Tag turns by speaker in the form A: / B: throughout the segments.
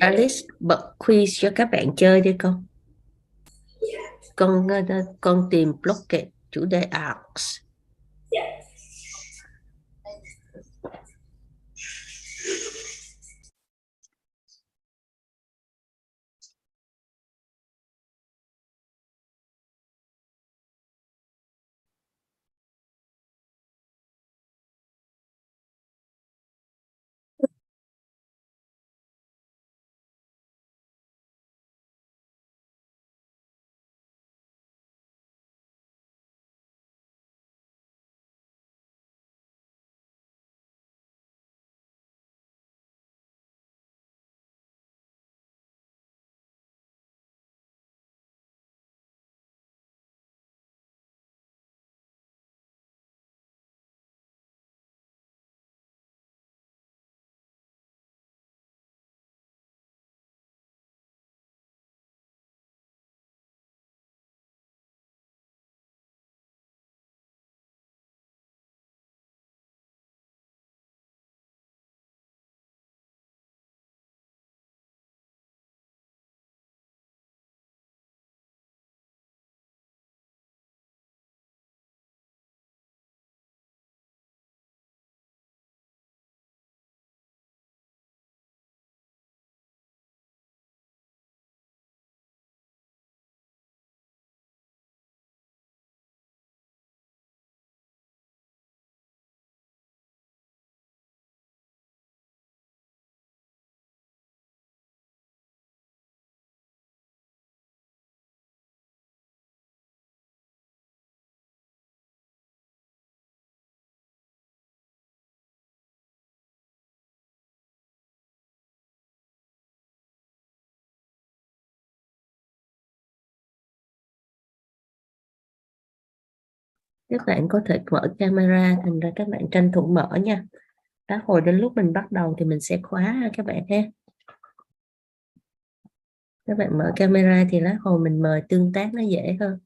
A: Alice bật quiz cho các bạn chơi đi con. Con tìm blockade chủ đề arcs. Các bạn có thể mở camera, thành ra các bạn tranh thủ mở nha. Đó, hồi đến lúc mình bắt đầu thì mình sẽ khóa các bạn ha. Các bạn mở camera thì lát hồi mình mời tương tác nó dễ hơn.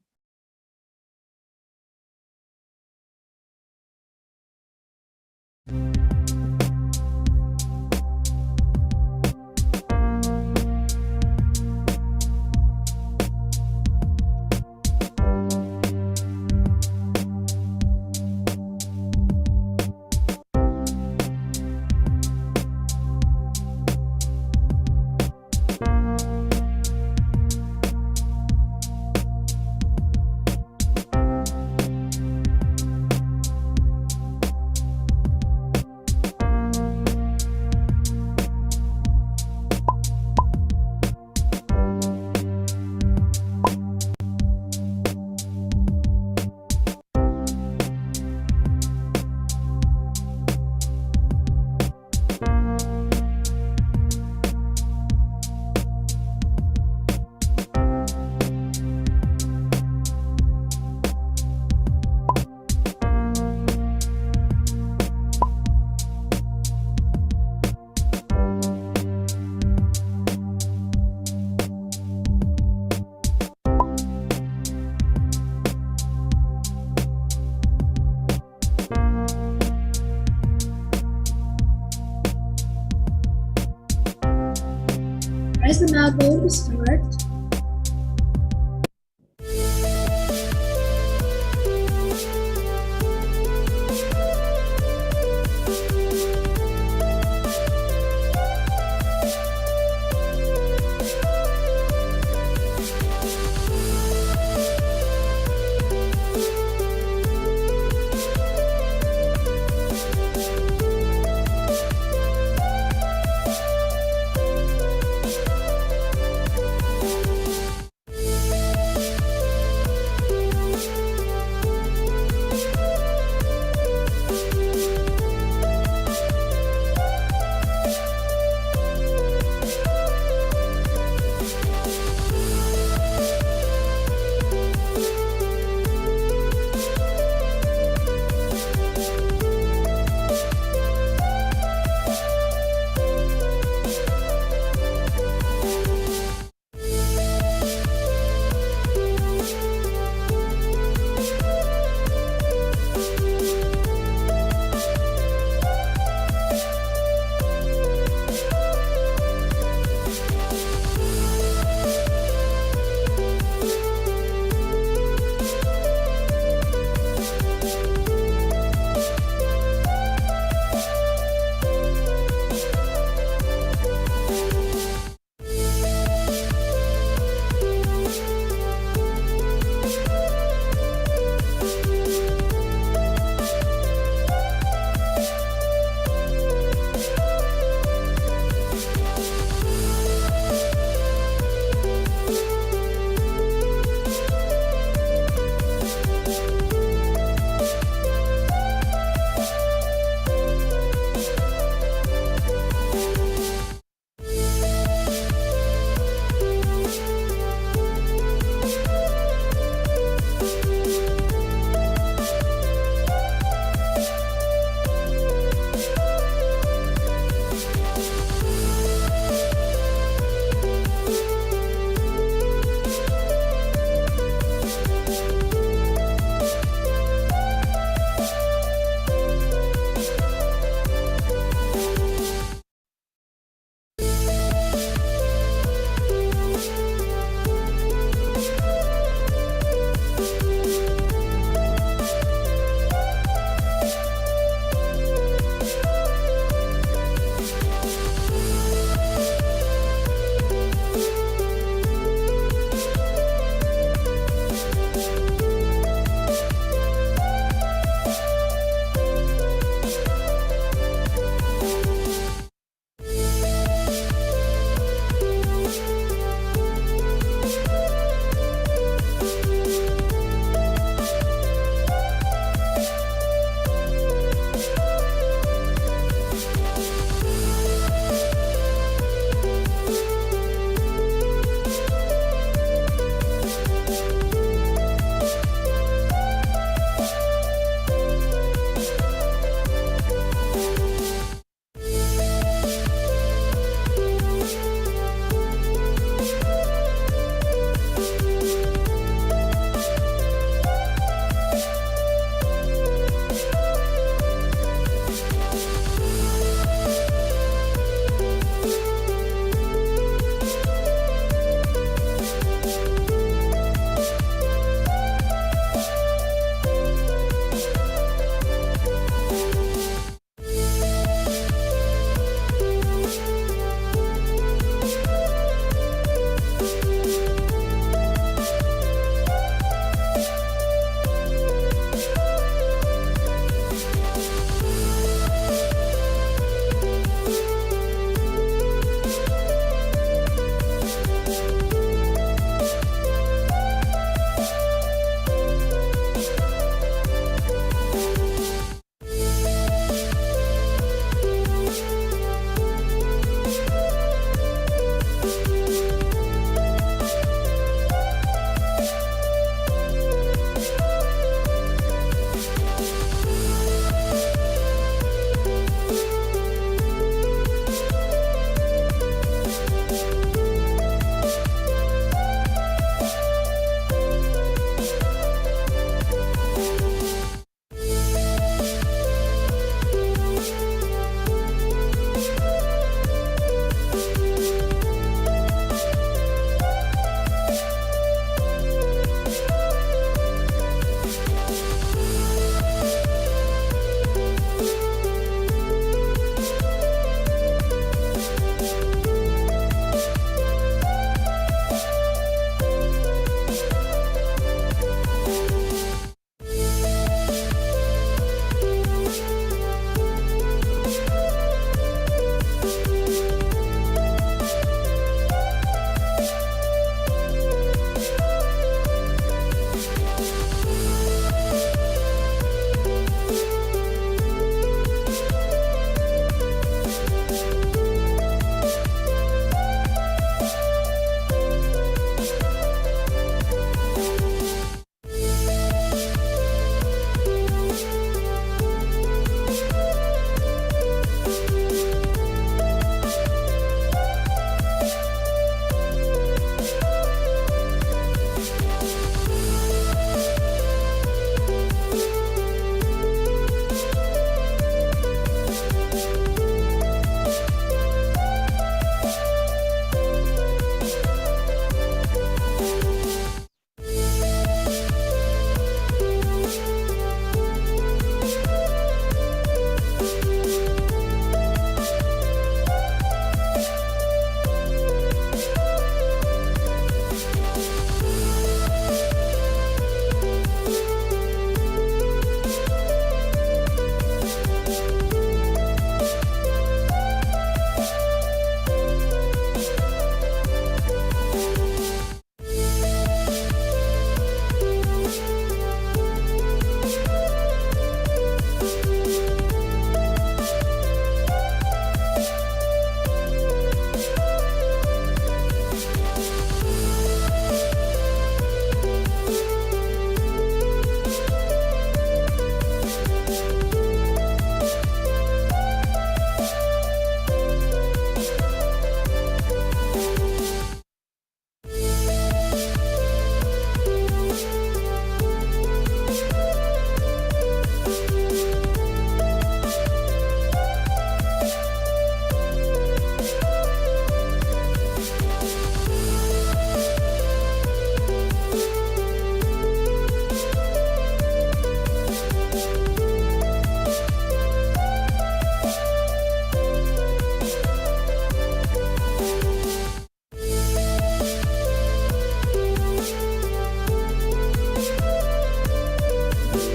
B: Is the map going to start?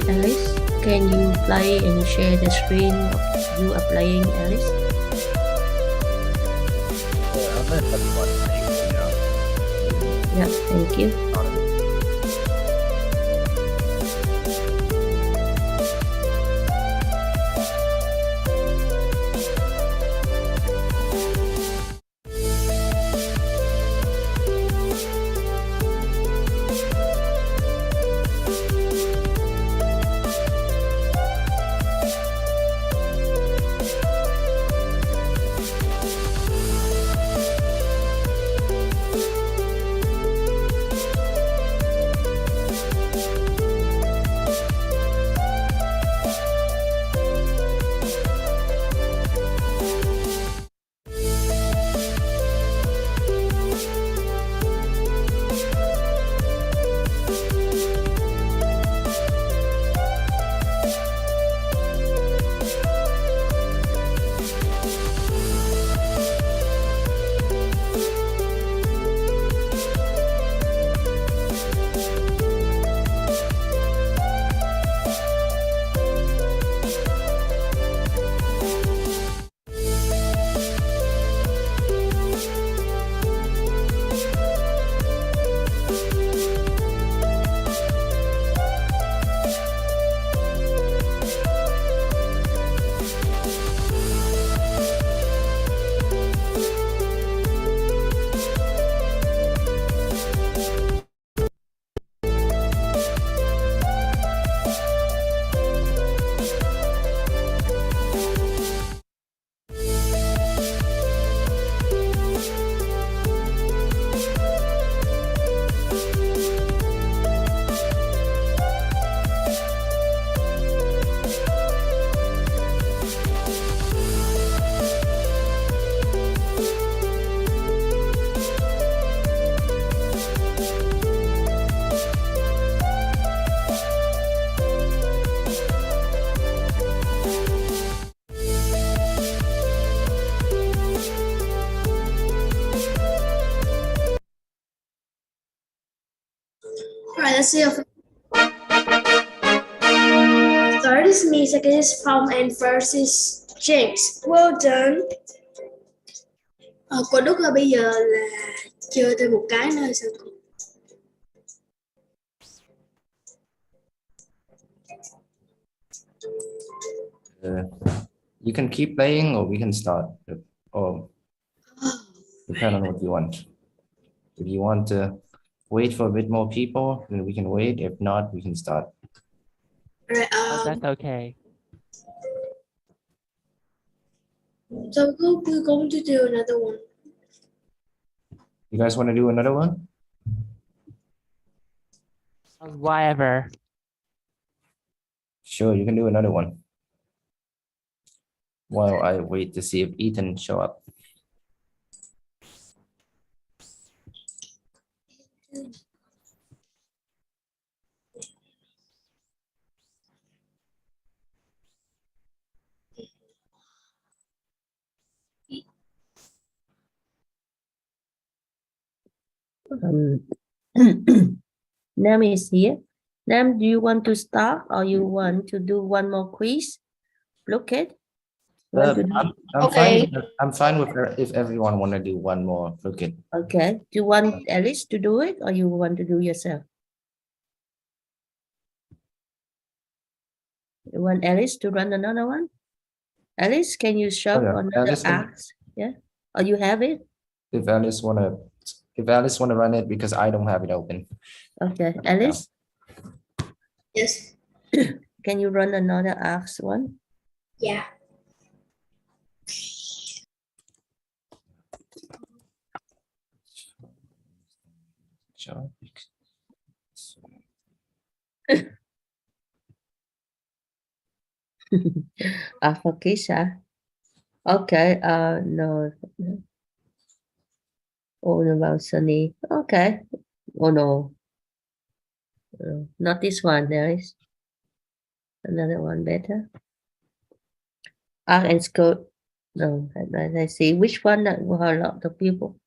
A: Alice, can you play and share the screen of you are playing, Alice?
C: I'll let everyone play now.
A: Yeah, thank you.
B: Alright, let's see. Third is me, second is Phong, and first is James. Well done. Cô Đức ơi, bây giờ là chơi thêm một cái nữa sao cô?
C: You can keep playing or we can start. Or depend on what you want. If you want to wait for a bit more people, then we can wait. If not, we can start.
B: Alright,
D: That's okay.
B: so we're going to do another one.
C: You guys want to do another one?
D: Whatever.
C: Sure, you can do another one. While I wait to see if Ethan show up.
A: Nam is here. Nam, do you want to start or you want to do one more quiz? Look it.
B: Okay.
C: I'm fine with if everyone want to do one more. Look it.
A: Okay. Do you want Alice to do it or you want to do yourself? You want Alice to run another one? Alice, can you show
C: yeah.
A: another
C: Alice can-
A: ask? Yeah. Or you have it?
C: If Alice wanna run it because I don't have it open.
A: Okay. Alice,
B: Yes.
A: can you run another ask one?
B: Yeah.
C: Sure.
A: For kids, okay. No. Oh, about Sunny. Okay. Oh no. Not this one. There is another one better. Art and school. No, I see which one that were a lot of people.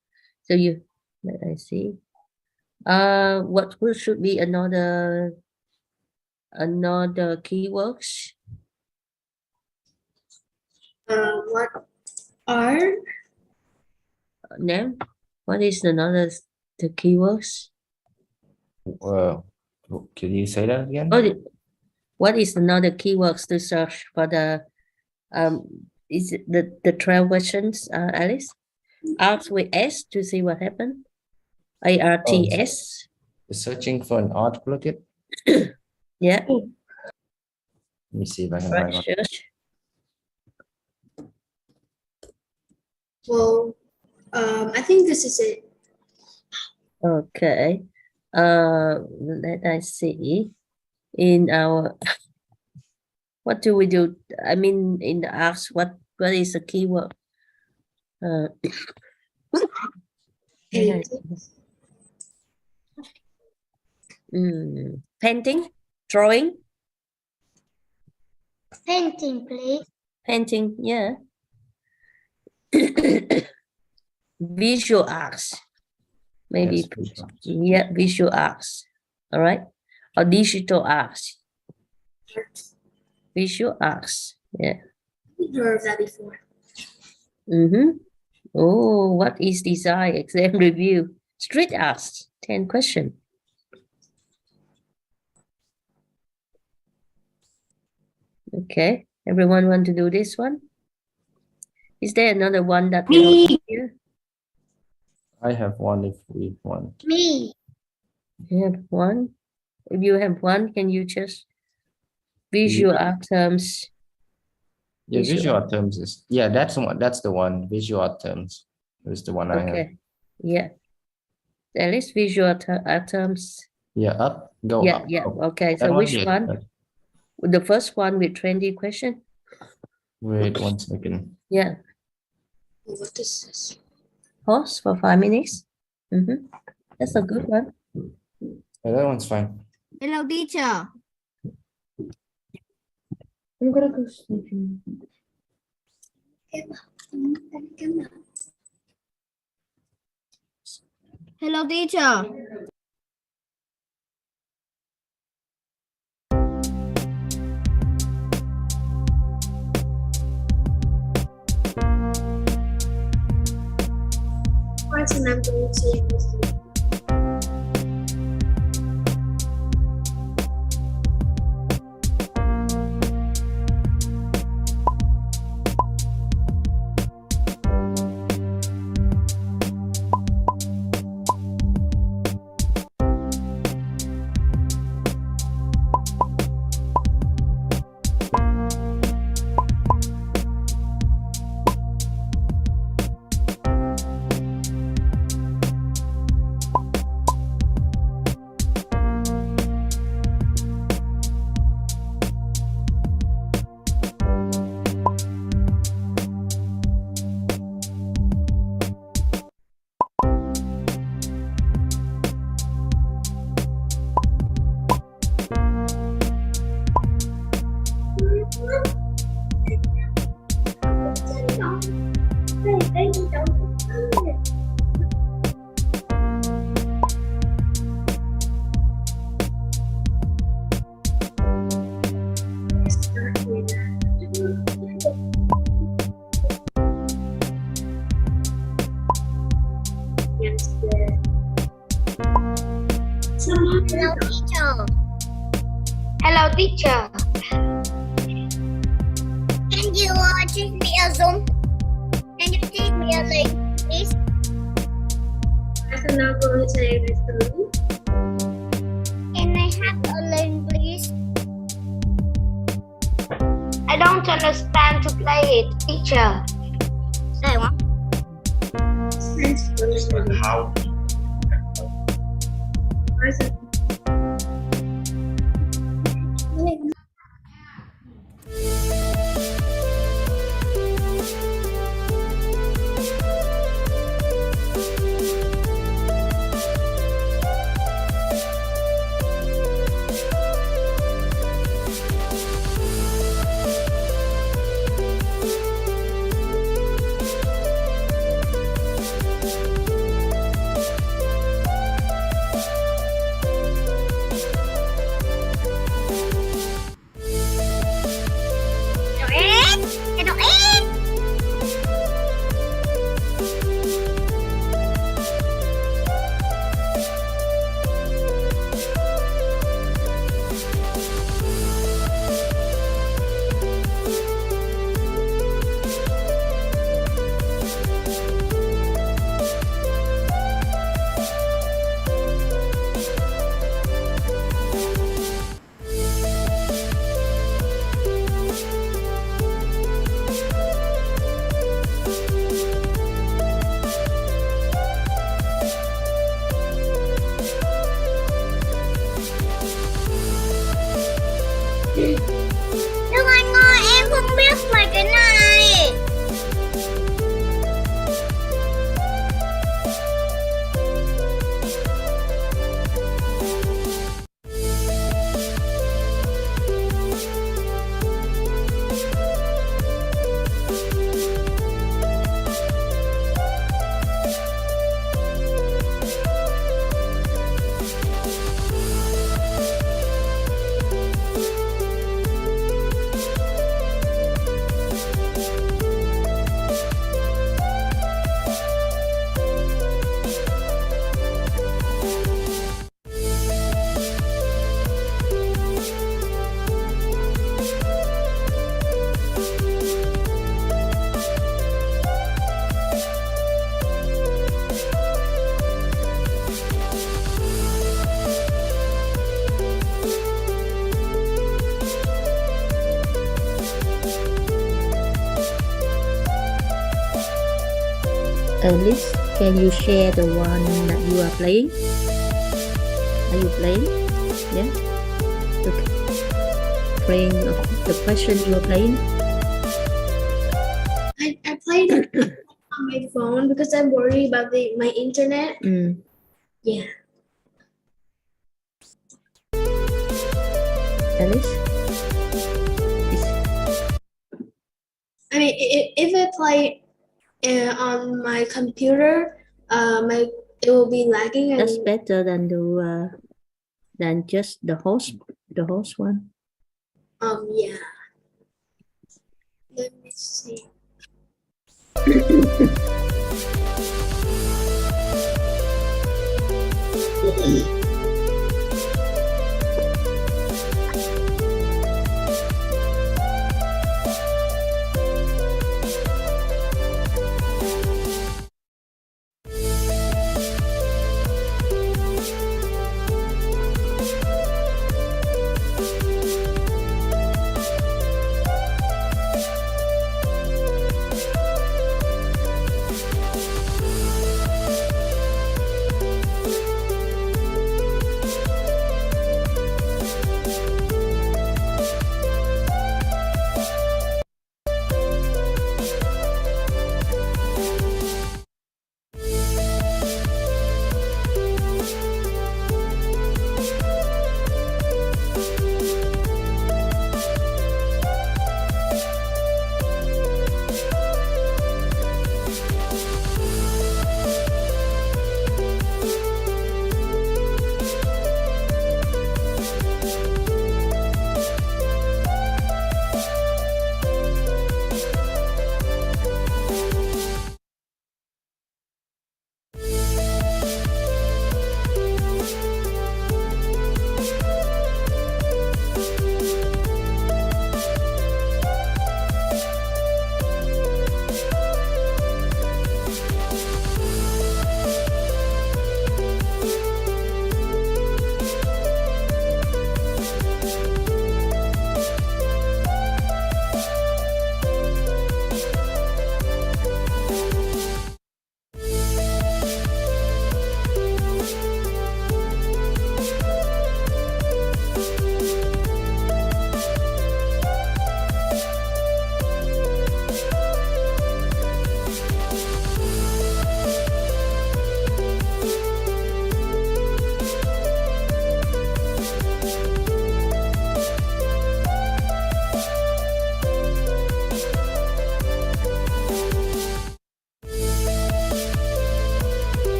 A: So you, let I see. What should be another another keywords?
B: What are
A: Name. What is another the keywords?
C: Can you say that again?
A: What is another keywords to search for the is it the 12 questions, Alice? Ask with S to see what happened. ARTS.
C: Searching for an art bucket.
A: Yeah.
C: Let me see if I can
A: Right.
C: find one.
A: Search.
B: well? I think this is it.
A: Okay. Let I see. In our what do we do? I mean, in the ask, what is the keyword?
B: Painting.
A: Painting, drawing,
B: Painting, please.
A: painting. Yeah. Visual arts. Maybe.
C: Yes, visual arts.
A: Yeah, visual arts. All right. Or digital arts. Visual arts. Yeah.
B: I've heard of that before.
A: Oh, what is design? Exam review. Street arts. 10 question. Okay. Everyone want to do this one? Is there another one that we don't hear?
C: I have one if we want.
B: Me.
A: You have one? If you have one, can you just visual art terms?
C: Yeah,
A: Visual
C: visual art terms is that's the one. That's the one. Visual art terms is the one I have.
A: Okay. Yeah. At least visual art terms.
C: Yeah, up, go
A: Yeah,
C: up.
A: yeah.
C: up.
A: Okay.
C: That
A: So which
C: yes,
A: one?
C: that-
A: The first one with 20 question?
C: Wait 1 second.
A: Yeah.
B: What is this?
A: Pause for 5 minutes. That's a good one.
C: Yeah, that one's fine.
B: Hello, teacher.
A: I'm gonna go sleeping.
B: Hello, teacher. Question I'm going to say this. Hello, teacher. Hello, teacher. Can you teach me a Zoom? Can you teach me a link, please? I'm not going to say this to you. Can I have a link, please? I don't understand to play it, teacher. I want.
C: How?
A: Alice, can you share the one that you are playing? Are you playing? Yeah. Playing the question you are playing.
B: I played it on my phone because I'm worried about my internet. Yeah.
A: Alice?
B: I mean, if I play on my computer, it will be lagging.
A: That's better than than just the host one.
B: Yeah. Let me see.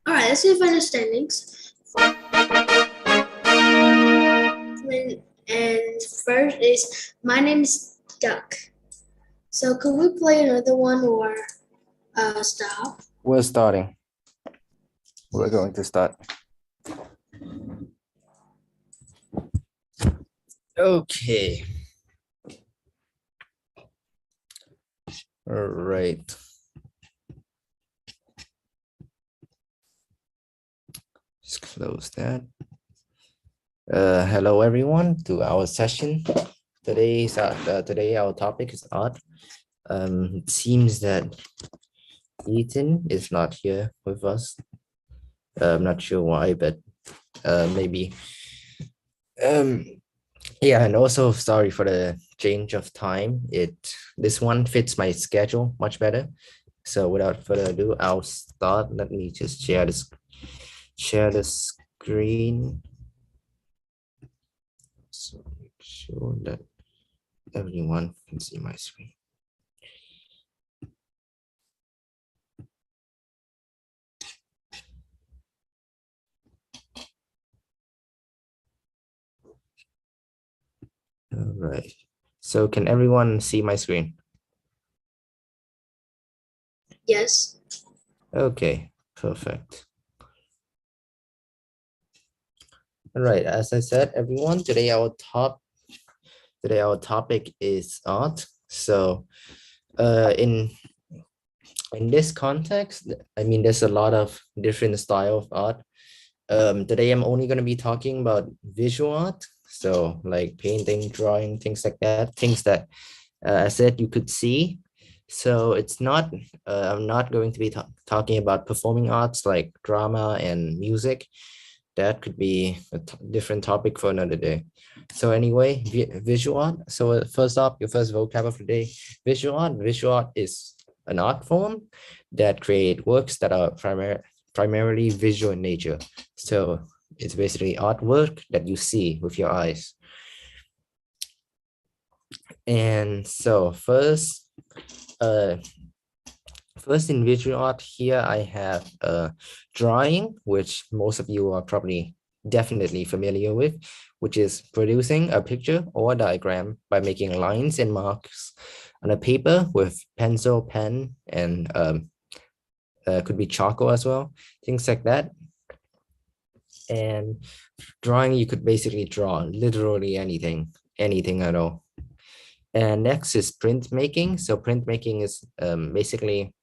B: All right, let's see if understandings. And first is my name is Duck. So could we play another one or stop?
C: We're starting. We're going to start. Okay. All right. Just close that. Hello everyone to our session. Today our topic is art. It seems that Ethan is not here with us. I'm not sure why, but maybe. Yeah, and also sorry for the change of time. This one fits my schedule much better. So without further ado, I'll start. Let me just share the screen. So make sure that everyone can see my screen. All right. So can everyone see my screen?
B: Yes.
C: Okay, perfect. All right, as I said, everyone, today our topic is art. So in in this context, I mean, there's a lot of different style of art. Today I'm only going to be talking about visual art. So like painting, drawing, things like that, things that I said you could see. So it's not, I'm not going to be talking about performing arts like drama and music. That could be a different topic for another day. So anyway, visual art. So first up, your first vocab of the day, visual art. Visual art is an art form that create works that are primarily visual in nature. So it's basically artwork that you see with your eyes. And so first in visual art here, I have a drawing, which most of you are probably definitely familiar with, which is producing a picture or a diagram by making lines and marks on a paper with pencil, pen, and could be charcoal as well, things like that. And drawing, you could basically draw literally anything at all. And next is printmaking. So printmaking is basically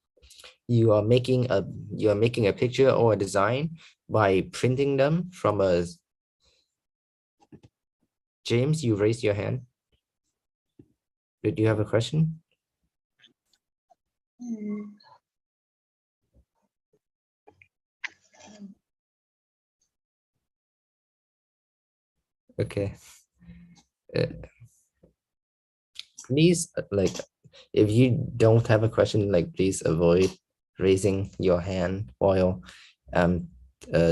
C: you are making a picture or a design by printing them from a. James, you raised your hand. Did you have a question? Okay. Please, like, if you don't have a question, like, please avoid raising your hand while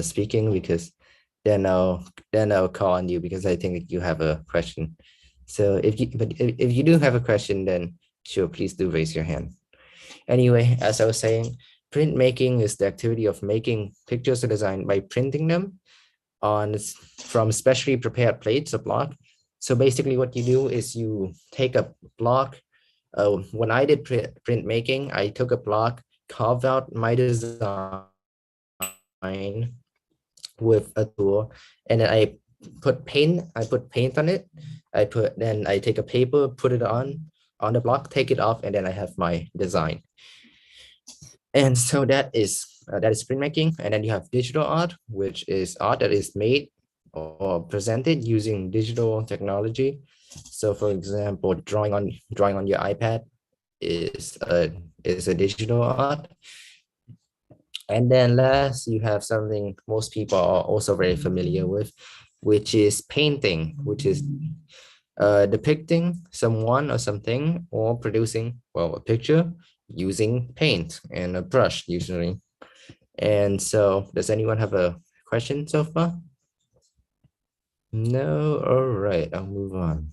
C: speaking, because then I'll call on you because I think you have a question. So if you do have a question, then sure, please do raise your hand. Anyway, as I was saying, printmaking is the activity of making pictures or design by printing them from specially prepared plates or block. So basically what you do is you take a block. When I did printmaking, I took a block, carved out my design with a tool, and then I put paint on it. Then I take a paper, put it on the block, take it off, and then I have my design. And so that is printmaking. And then you have digital art, which is art that is made or presented using digital technology. So for example, drawing on your iPad is a digital art. And then last, you have something most people are also very familiar with, which is painting, which is depicting someone or something, or producing, well, a picture using paint and a brush usually. And so does anyone have a question so far? No? All right, I'll move on.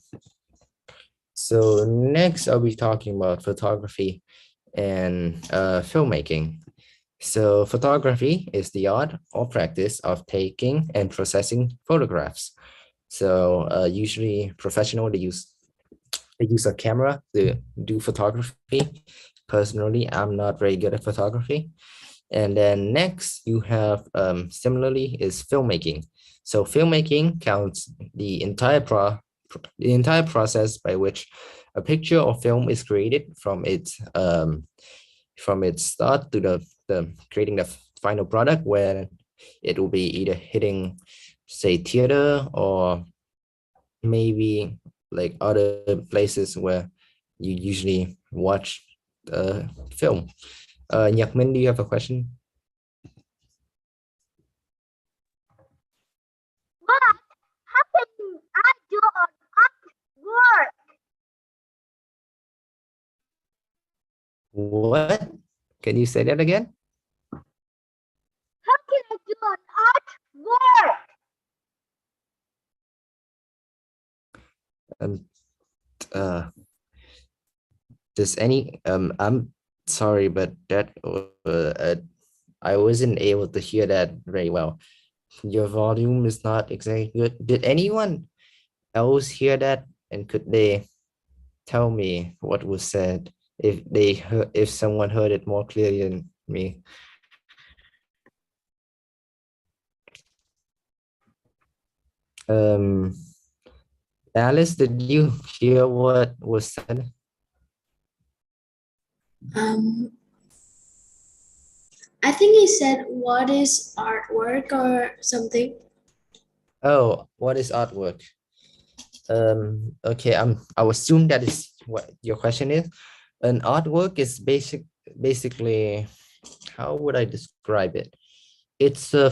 C: So next I'll be talking about photography and filmmaking. So photography is the art or practice of taking and processing photographs. So usually professional, they use a camera to do photography. Personally, I'm not very good at photography. And then next you have similarly is filmmaking. So filmmaking counts the entire process by which a picture or film is created from its start to the creating the final product, where it will be either hitting, say, theater, or maybe like other places where you usually watch film. Nhạc Minh, do you have a question?
B: But how can I do an artwork?
C: What? Can you say that again?
B: How can I do an artwork?
C: Does any I'm sorry, but that I wasn't able to hear that very well. Your volume is not exactly good. Did anyone else hear that? And could they tell me what was said if someone heard it more clearly than me? Alice, did you hear what was said?
E: I think he said, what is artwork or something?
C: Oh, what is artwork? Okay, I will assume that is what your question is. An artwork is basically, how would I describe it? It's a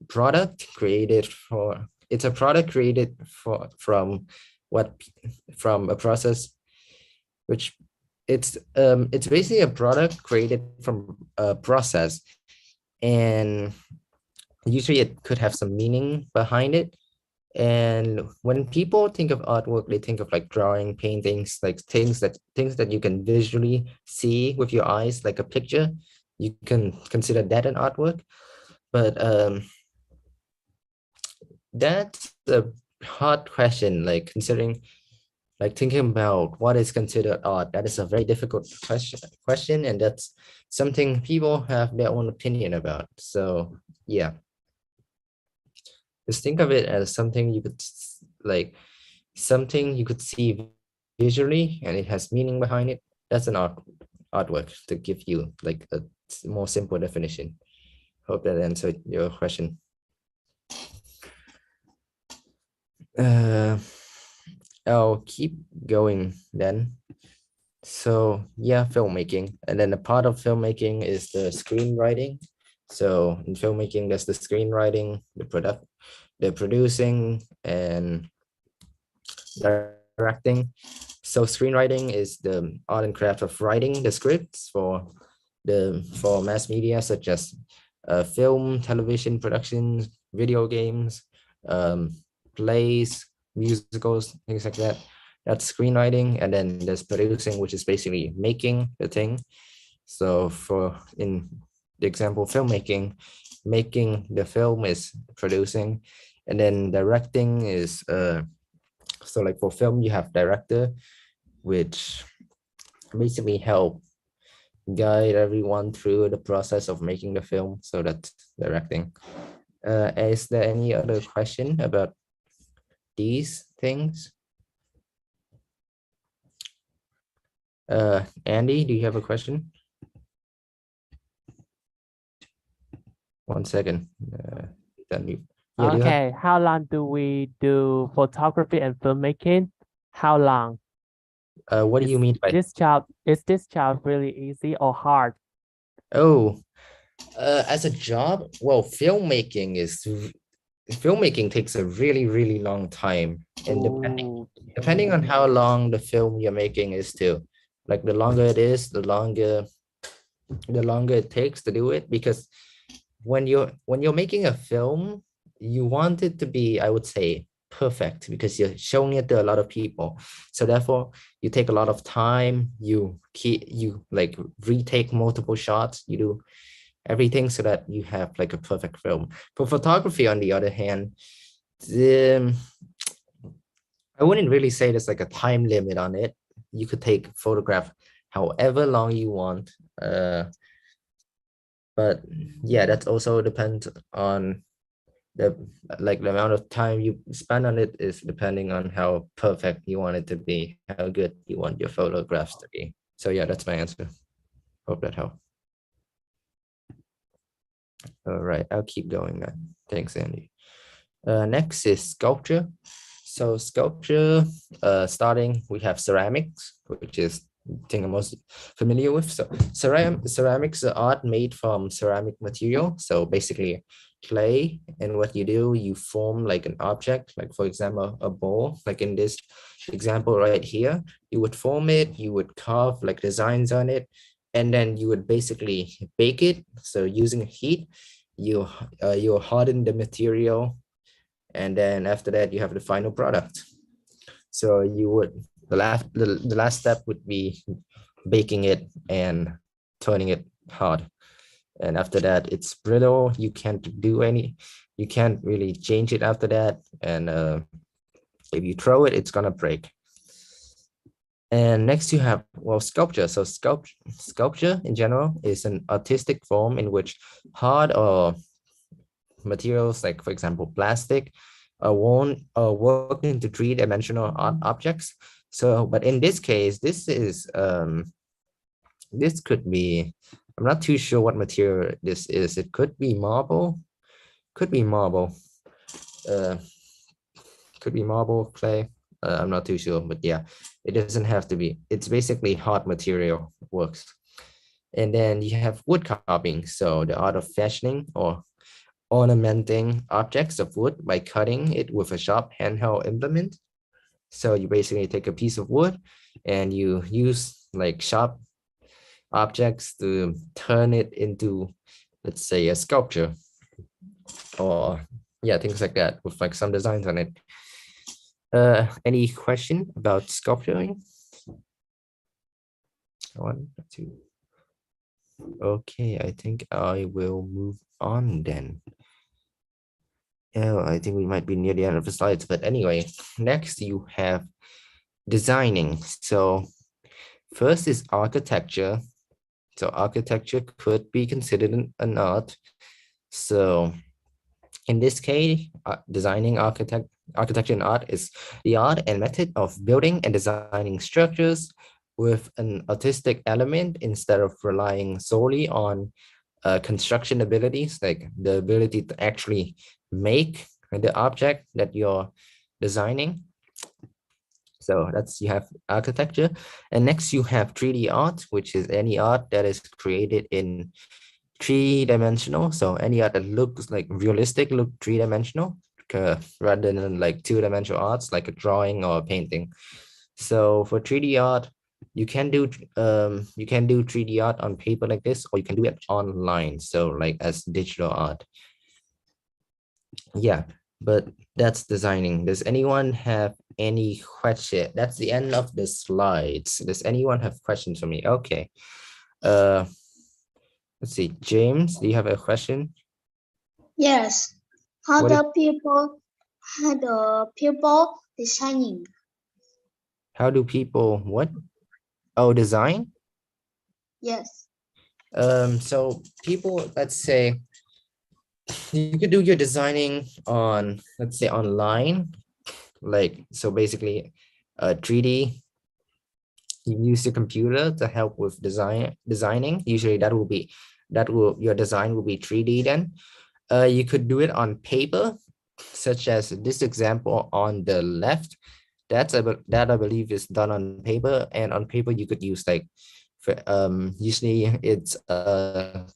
C: product created for, it's a product created for from a process which it's basically a product created from a process, and usually it could have some meaning behind it. And when people think of artwork, they think of like drawing, paintings, like things that you can visually see with your eyes, like a picture. You can consider that an artwork. But that's a hard question, like considering, like thinking about what is considered art. That is a very difficult question, and that's something people have their own opinion about. So yeah, just think of it as something you could like something you could see visually and it has meaning behind it. That's an artwork, to give you like a more simple definition. Hope that answered your question. I'll keep going then. So yeah, filmmaking, and then a part of filmmaking is the screenwriting. So in filmmaking, there's the screenwriting, the producing, and directing. So screenwriting is the art and craft of writing the scripts for mass media, such as film, television productions, video games, plays, musicals, things like that. That's screenwriting. And then there's producing, which is basically making the thing. So for in the example filmmaking, making the film is producing, and then directing is so like for film you have director, which basically help guide everyone through the process of making the film. So that's directing. Is there any other question about these things? Andy, do you have a question? 1 second. Then you, yeah, do you have,
D: Okay, how long do we do photography and filmmaking? How long?
C: what do you mean by,
D: Is this job really easy or hard?
C: oh, as a job, well, filmmaking takes a really long time, and depending on how long the film you're making is too. Like the longer it is, the longer it takes to do it, because when you're making a film, you want it to be, I would say, perfect, because you're showing it to a lot of people. So therefore you take a lot of time, you like retake multiple shots, you do everything so that you have like a perfect film. For photography, on the other hand, I wouldn't really say there's like a time limit on it. You could take photograph however long you want. But yeah, that also depends on the amount of time you spend on it is depending on how perfect you want it to be, how good you want your photographs to be. So yeah, that's my answer. Hope that helped. All right, I'll keep going then. Thanks, Andy. Next is sculpture. So sculpture, starting, we have ceramics, which is the thing I'm most familiar with. So ceramics are art made from ceramic material. So basically clay, and what you do, you form like an object, like for example, a bowl, like in this example right here, you would form it, you would carve like designs on it, and then you would basically bake it. So using heat, you harden the material, and then after that you have the final product. So you would, the last step would be baking it and turning it hard, and after that it's brittle. You can't really change it after that, and if you throw it, it's gonna break. And next you have, well, sculpture. So sculpture in general is an artistic form in which hard or materials, like for example plastic, are worked into three-dimensional objects. So but in this case, this could be I'm not too sure what material this is. It could be marble, could be marble, uh, could be marble, clay. I'm not too sure, but yeah, it doesn't have to be. It's basically hard material works. And then you have wood carving, so the art of fashioning or ornamenting objects of wood by cutting it with a sharp handheld implement. So you basically take a piece of wood and you use like sharp objects to turn it into, let's say, a sculpture, or yeah, things like that with like some designs on it. Any question about sculpturing? One, two. Okay, I think I will move on then. Oh, I think we might be near the end of the slides, but anyway, next you have designing. So first is architecture. So architecture could be considered an art. So in this case, designing architecture and art is the art and method of building and designing structures with an artistic element instead of relying solely on construction abilities, like the ability to actually make the object that you're designing. So that's, you have architecture. And next you have 3D art, which is any art that is created in 3-dimensional. So any art that looks like realistic, look 3-dimensional, rather than like 2-dimensional arts, like a drawing or a painting. So for 3D art, you can do 3D art on paper like this, or you can do it online. So like as digital art. Yeah, but that's designing. Does anyone have any question? That's the end of the slides. Does anyone have questions for me? Okay. Let's see. James, do you have a question?
E: Yes. How
C: What
E: the people designing?
C: How do people what? Oh, design?
E: Yes.
C: So people, let's say, you could do your designing on, let's say, online, like, so basically 3D, you use your computer to help with designing. Usually your design will be 3D then. You could do it on paper, such as this example on the left. That I believe is done on paper, and on paper you could use like, usually it's a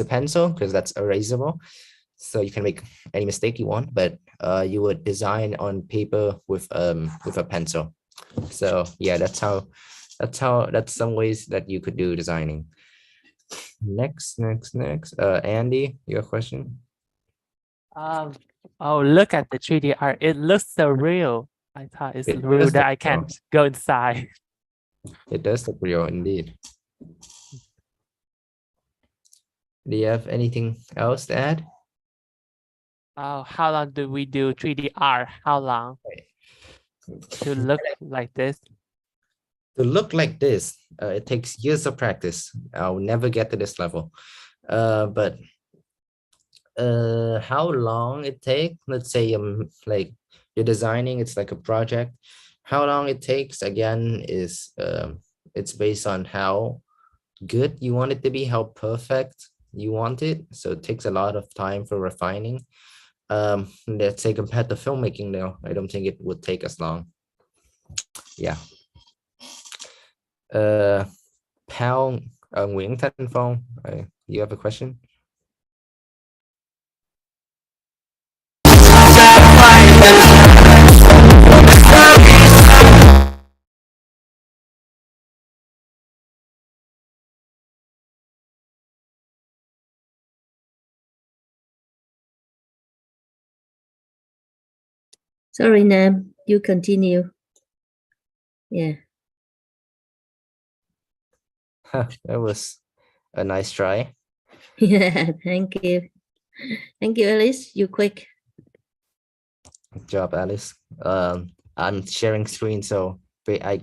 C: pencil because that's erasable, so you can make any mistake you want, but you would design on paper with a pencil. So yeah, that's some ways that you could do designing. Next. Andy, your question?
D: Oh, look at the 3D art. It looks so real. I thought it's
C: It
D: real
C: does
D: that
C: look
D: I can
C: real.
D: go inside.
C: It does look real indeed. Do you have anything else to add?
D: Oh, how long do we do 3D art? How long to look like this?
C: To look like this, it takes years of practice. I'll never get to this level. But how long it takes? Let's say like you're designing, it's like a project. How long it takes again is it's based on how good you want it to be, how perfect you want it. So it takes a lot of time for refining. Let's say compared to filmmaking though, I don't think it would take as long. Yeah. Pao, Nguyễn Thanh Phong, you have a question?
A: Sorry, Nam, you continue. Yeah.
C: That was a nice try.
A: Yeah, thank you. Thank you, Alice. You quick.
C: Good job, Alice. I'm sharing screen, so I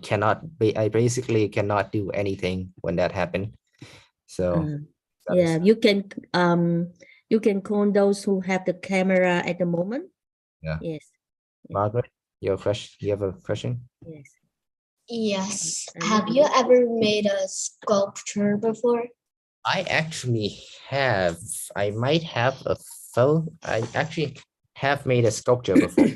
C: basically cannot do anything when that happened. So
A: Yeah, you can call those who have the camera at the moment.
C: Yeah.
A: Yes.
C: Margaret, your question. You have a question?
A: Yes.
E: Yes. Have you ever made a sculpture before?
C: I actually have, I might have a photo. I actually have made a sculpture before.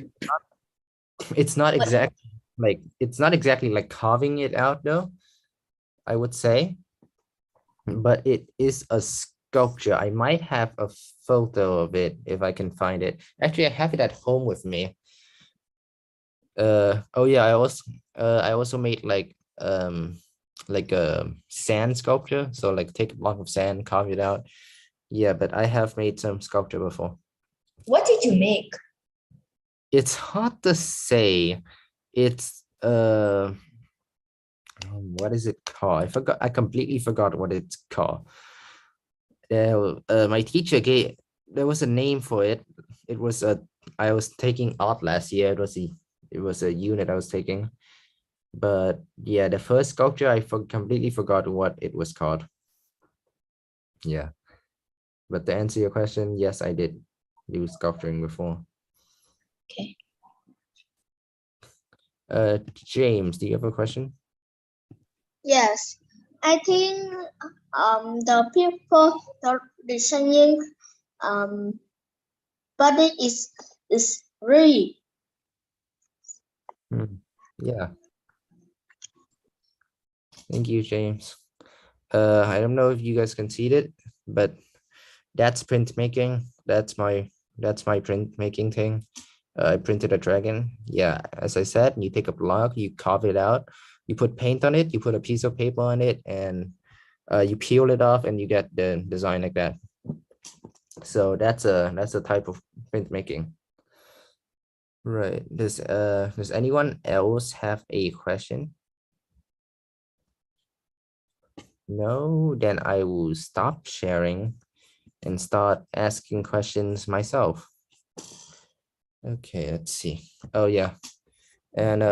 C: It's not exactly like carving it out though, I would say, but it is a sculpture. I might have a photo of it if I can find it. Actually, I have it at home with me. Oh yeah, I also made like a sand sculpture. So like take a block of sand, carve it out. Yeah, but I have made some sculpture before.
F: What did you make?
C: It's hard to say. It's what is it called? I completely forgot what it's called. My teacher gave, there was a name for it. It was I was taking art last year. It was a unit I was taking. But yeah, the first sculpture completely forgot what it was called. Yeah. But to answer your question, yes, I did do sculpturing before.
F: Okay.
C: James, do you have a question?
B: Yes, I think the people the singing body is really
C: Yeah. Thank you, James. I don't know if you guys can see it, but that's printmaking. That's my printmaking thing. I printed a dragon. Yeah, as I said, you take a block, you carve it out, you put paint on it, you put a piece of paper on it, and you peel it off, and you get the design like that. So that's a type of printmaking. Right. Does anyone else have a question? No, then I will stop sharing and start asking questions myself. Okay, let's see. Oh yeah. And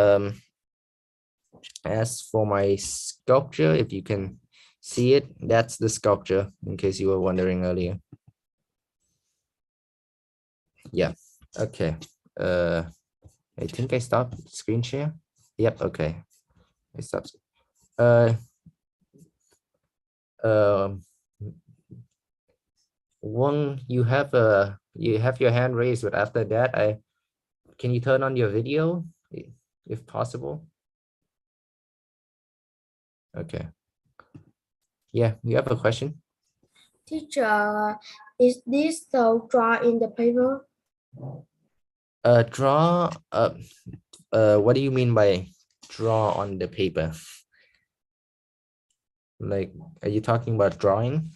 C: as for my sculpture, if you can see it, that's the sculpture, in case you were wondering earlier. Yeah. Okay. I think I stopped screen share. Yep, okay. I stopped. One, you have your hand raised, but after that, can you turn on your video if possible? Okay. Yeah, you have a question?
E: Teacher, is this so draw in the paper?
C: Draw. What do you mean by draw on the paper? Like, are you talking about drawing?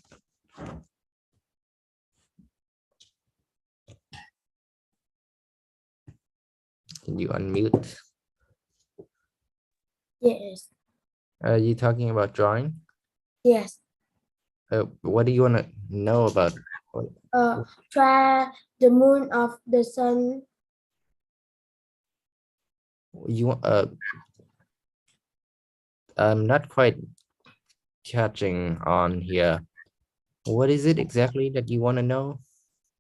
C: Can you unmute?
E: Yes.
C: Are you talking about drawing?
E: Yes.
C: What do you want to know about?
E: Try the moon of the sun.
C: I'm not quite catching on here. What is it exactly that you want to know?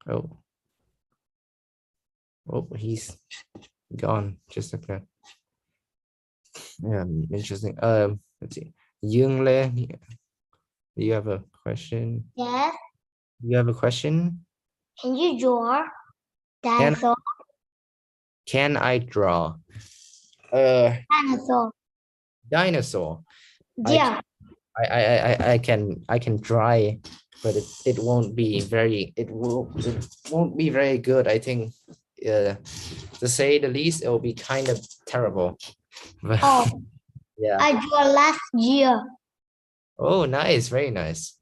C: Oh, he's gone just like that. Yeah, interesting. Let's see. Young Le, do you have a question?
B: yes.
C: You have a question?
B: Can you draw
C: Can
B: dinosaur?
C: Can I draw?
B: Dinosaur.
C: Dinosaur.
B: Yeah.
C: I can try, but it won't be very it won't be very good. I think to say the least, it will be kind of terrible.
B: Oh,
C: Yeah.
B: I drew last year.
C: Oh, nice, very nice.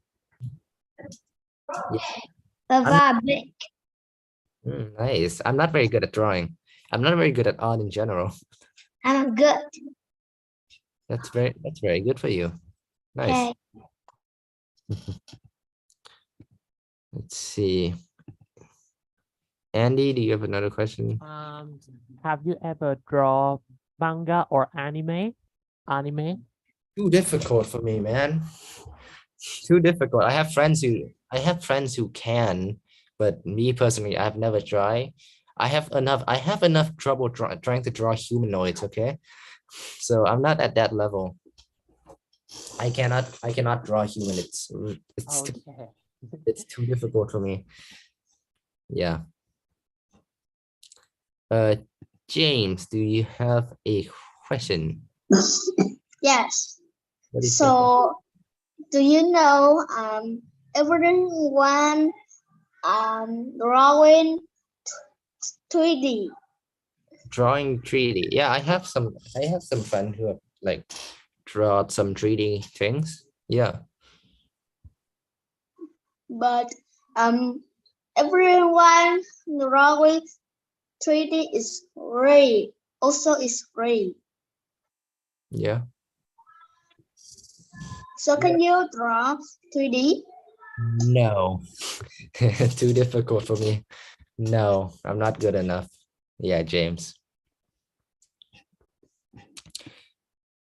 B: Big.
C: Nice. I'm not very good at drawing. I'm not very good at art in general.
B: I'm good.
C: That's very good for you. Nice.
B: Okay.
C: Let's see. Andy, do you have another question?
D: Have you ever draw manga or anime?
C: Too difficult for me, man. Too difficult. I have friends who can, but me personally, I've never tried. I have enough trouble trying to draw humanoids, okay? So I'm not at that level. I cannot draw human.
D: Okay.
C: It's too difficult for me. Yeah. James, do you have a question?
B: Yes.
C: What is your question?
B: So, do you know everyone drawing 3D?
C: Drawing 3D. Yeah, I have some friends who have like draw some 3D things. Yeah.
B: But everyone drawing 3D is free. Also is free.
C: Yeah.
B: So can you draw 3D?
C: No. Too difficult for me. No, I'm not good enough. Yeah, James.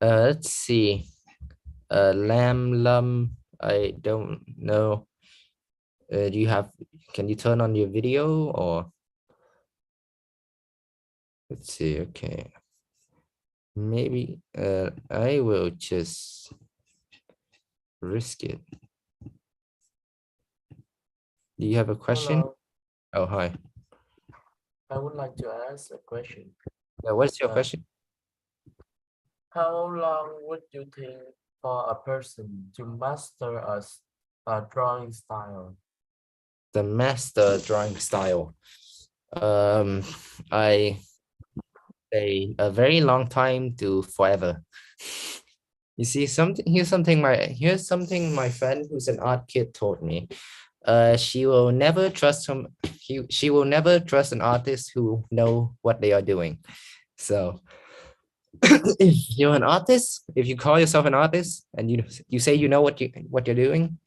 C: Let's see. Lam, I don't know. Can you turn on your video or? Let's see, okay. Maybe I will just risk it. Do you have a question?
G: Hello,
C: Oh, hi.
G: I would like to ask a question.
C: What's your
G: Uh,
C: question?
G: How long would you think for a person to master a drawing style?
C: The master drawing style. I say a very long time to forever. You see, here's something my friend who's an art kid told me. She will never trust she will never trust an artist who know what they are doing. So if you're an artist, if you call yourself an artist and you say you know what you're doing,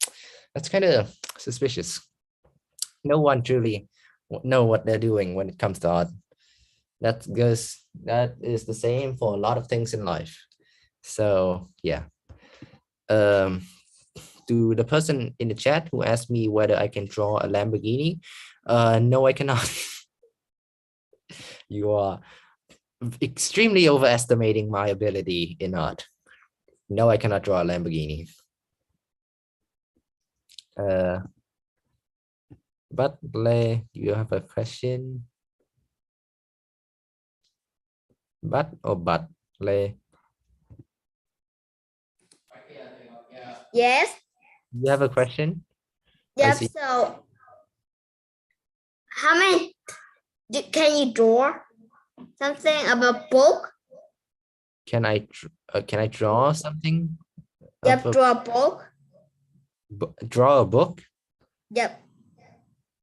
C: that's kind of suspicious. No one truly know what they're doing when it comes to art. That is the same for a lot of things in life. So yeah. To the person in the chat who asked me whether I can draw a Lamborghini, no, I cannot. You are extremely overestimating my ability in art. No, I cannot draw a Lamborghini. But do you have a question? But Le?
B: Yes.
C: You have a question? I
B: Yep.
C: see.
B: So, how many can you draw something about book?
C: Can I draw something?
B: Yep. Draw a book.
C: Draw a book?
B: Yep.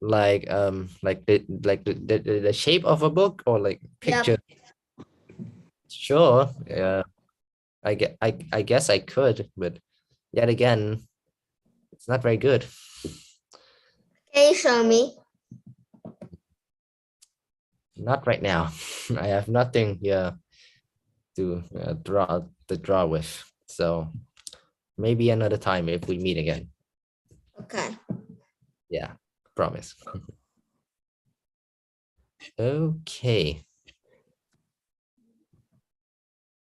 C: Like the shape of a book or like picture?
B: Yep.
C: Sure. Yeah. I guess I could, but yet again, it's not very good.
B: Can you show me?
C: Not right now. I have nothing here to draw with. So maybe another time if we meet again.
B: Okay.
C: Yeah, promise. Okay.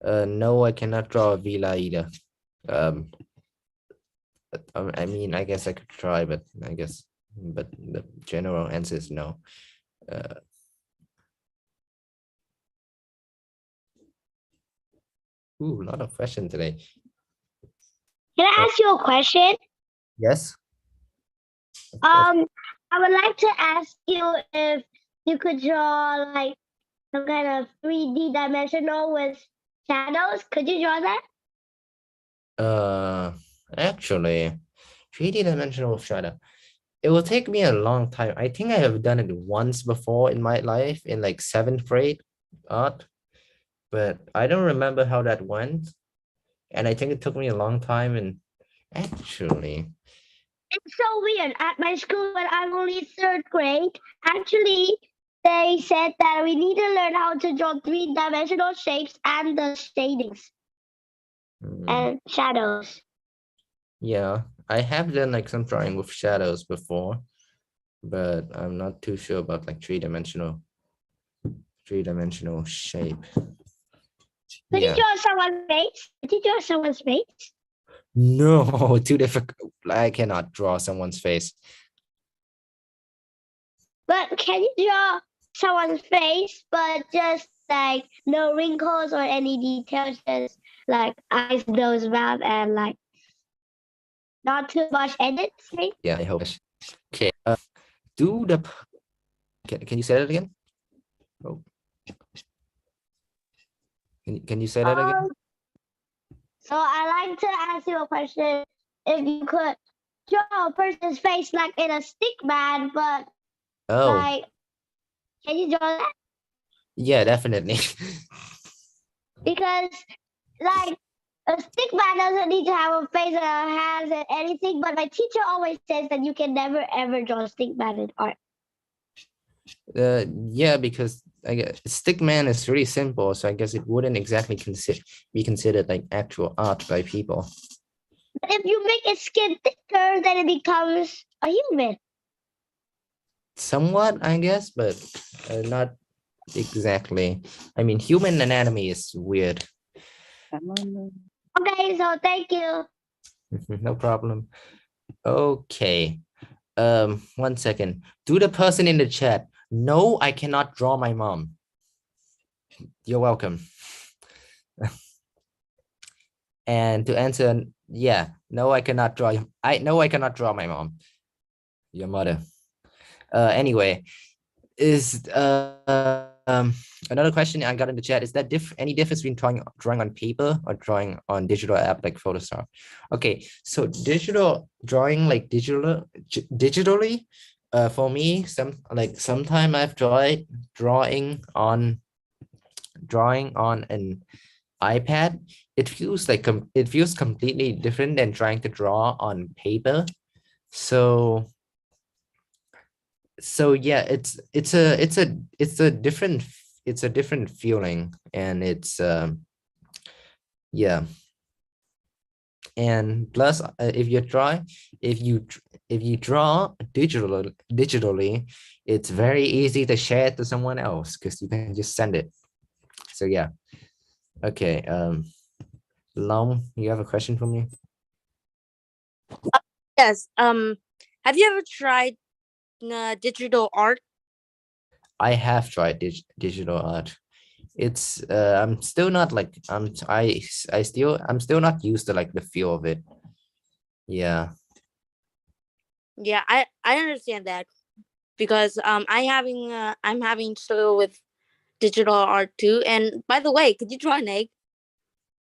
C: No, I cannot draw a villa either. I mean, I guess I could try, but the general answer is no. A lot of questions today.
B: Can I ask you a question?
C: Yes. Of course.
B: I would like to ask you if you could draw like some kind of 3D dimensional with shadows. Could you draw that?
C: Actually, 3D dimensional shadow. It will take me a long time. I think I have done it once before in my life in like 7th grade art, but I don't remember how that went. And I think it took me a long time. And actually,
B: It's so weird. At my school, when I'm only 3rd grade, actually, they said that we need to learn how to draw 3-dimensional shapes and the shadings and shadows.
C: yeah, I have done like some drawing with shadows before, but I'm not too sure about like three-dimensional shape.
B: Could
C: Yeah.
B: you draw someone's face? Could you draw someone's face?
C: No, too difficult. I cannot draw someone's face.
B: But can you draw someone's face, but just like no wrinkles or any details, just like eyes, nose, mouth, and like not too much edits? Right?
C: Yeah, I hope. Okay. Do the. Can you say that again? Oh. Can you say that again?
B: So I like to ask you a question. If you could draw a person's face like in a stick man, but
C: Oh,
B: like, can you draw that?
C: yeah, definitely.
B: Because like a stick man doesn't need to have a face and hands and anything, but my teacher always says that you can never ever draw a stick man in art.
C: Yeah, because I guess Stickman is really simple, so I guess it wouldn't exactly be considered like actual art by people.
B: But if you make its skin thicker, then it becomes a human.
C: Somewhat, I guess, but not exactly. I mean, human anatomy is weird.
B: Okay, so thank you.
C: No problem. Okay. 1 second. To the person in the chat, no, I cannot draw my mom. You're welcome. And to answer, yeah, no, I cannot draw. I cannot draw my mom. Your mother. Anyway, is another question I got in the chat, is that any difference between drawing on paper or drawing on digital app like Photoshop? Okay, so digital drawing, like digitally, for me, sometime I've tried drawing on an iPad. It feels like it feels completely different than trying to draw on paper. So yeah, it's a different feeling, and it's yeah. And plus, if you draw digitally, it's very easy to share it to someone else because you can just send it. So yeah. Okay. Long, you have a question for me?
H: Yes. Have you ever tried digital art?
C: I have tried digital art. It's I'm still not like I'm still not used to like the feel of it. Yeah.
H: Yeah, I understand that because I'm having struggle with digital art too. And by the way, could you draw an egg?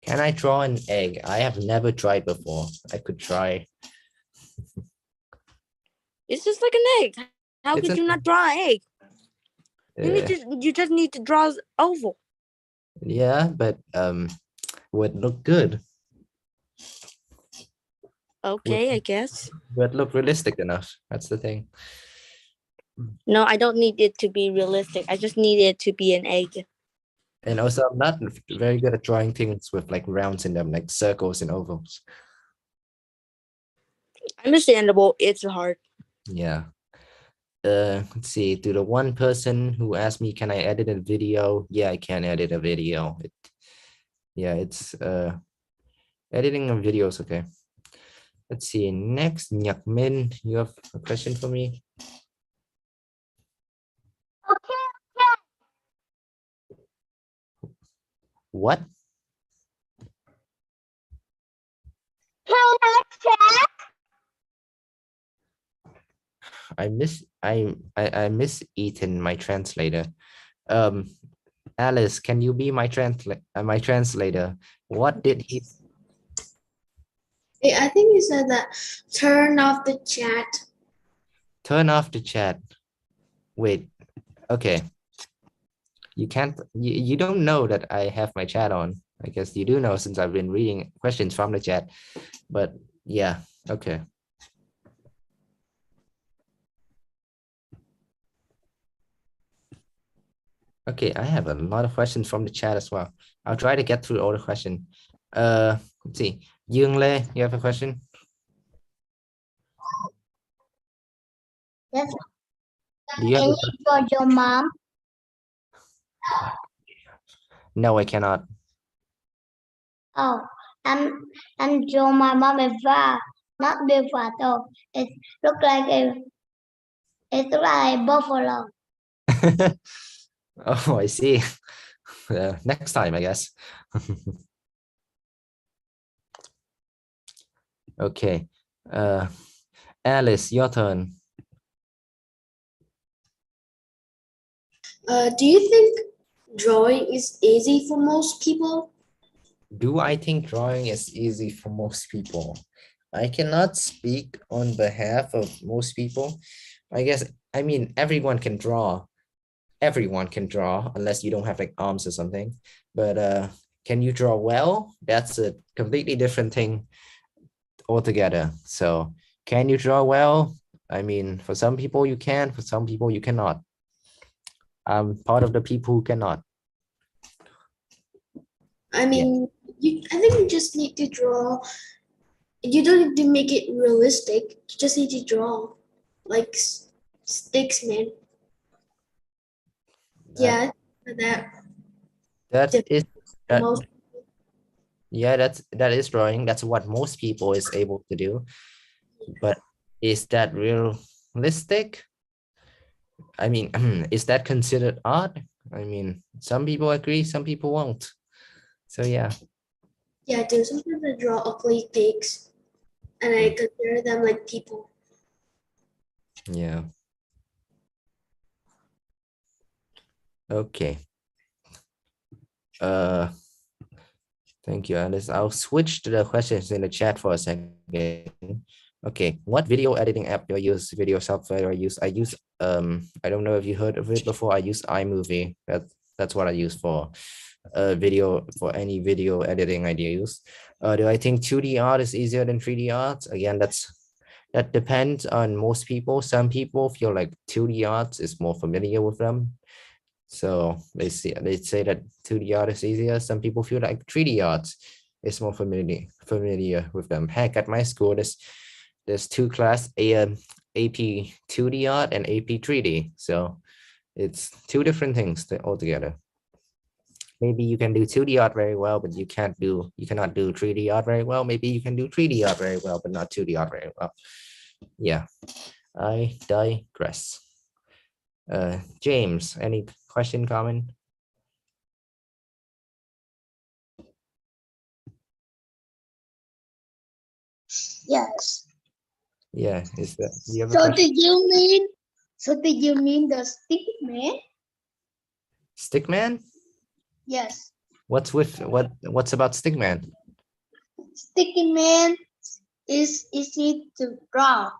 C: Can I draw an egg? I have never tried before. I could try.
H: It's just like an egg. How
C: It's
H: could
C: an
H: you not draw an egg? You just need to draw oval.
C: Yeah, but would look good.
H: Okay, I guess.
C: Would look realistic enough. That's the thing.
H: No, I don't need it to be realistic. I just need it to be an egg.
C: And also, I'm not very good at drawing things with like rounds in them, like circles and ovals.
H: Understandable. It's hard.
C: Yeah. Let's see. To the one person who asked me, can I edit a video? Yeah, I can edit a video. It's editing a video is okay. Let's see. Next, Nhạc Minh, you have a question for me?
B: Okay.
C: What? I miss Ethan, my translator. Alice, can you be my translator? What did he?
E: I think you said that turn off the chat.
C: Turn off the chat. Wait. Okay. You can't. You don't know that I have my chat on. I guess you do know since I've been reading questions from the chat. But yeah. Okay. Okay, I have a lot of questions from the chat as well. I'll try to get through all the questions. Let's see. Dương Lê, you have a question?
B: Yes.
C: Do you have
B: Can you draw your mom?
C: No, I cannot.
B: Oh, and draw my mom and dad, not the photo. It look like a buffalo.
C: Oh, I see. Next time, I guess. Okay. Alice, your turn.
E: Do you think drawing is easy for most people?
C: Do I think drawing is easy for most people? I cannot speak on behalf of most people. I guess, I mean, everyone can draw. Everyone can draw unless you don't have like arms or something. But can you draw well? That's a completely different thing altogether. So can you draw well? I mean, for some people you can, for some people you cannot. I'm part of the people who cannot.
E: I mean, I think you just need to draw. You don't need to make it realistic. You just need to draw, like sticks, man. Yeah, that
C: That is that,
E: most.
C: yeah, that is drawing. That's what most people is able to do. But is that realistic? I mean, is that considered art? I mean, some people agree, some people won't. So yeah.
E: Yeah, I do. Sometimes I draw ugly pigs, and I consider them like people.
C: Yeah. Okay. Thank you, Alice. I'll switch to the questions in the chat for a second. Okay, what video editing app do I use? Video software I use? I don't know if you heard of it before. I use iMovie. That's what I use for video, for any video editing I use. Do I think 2D art is easier than 3D art? Again, that depends on most people. Some people feel like 2D art is more familiar with them. So they say that 2D art is easier. Some people feel like 3D art is more familiar with them. Heck, at my school, there's two class, AP 2D art and AP 3D. So it's two different things altogether. Maybe you can do 2D art very well, but you cannot do 3D art very well. Maybe you can do 3D art very well, but not 2D art very well. Yeah, I digress. James, any question, comment?
B: Yes.
C: Yeah, is that, do you have a
B: So
C: question?
B: do you mean the stick man?
C: Stickman?
B: Yes.
C: What's about Stickman?
B: Sticky man is easy to draw.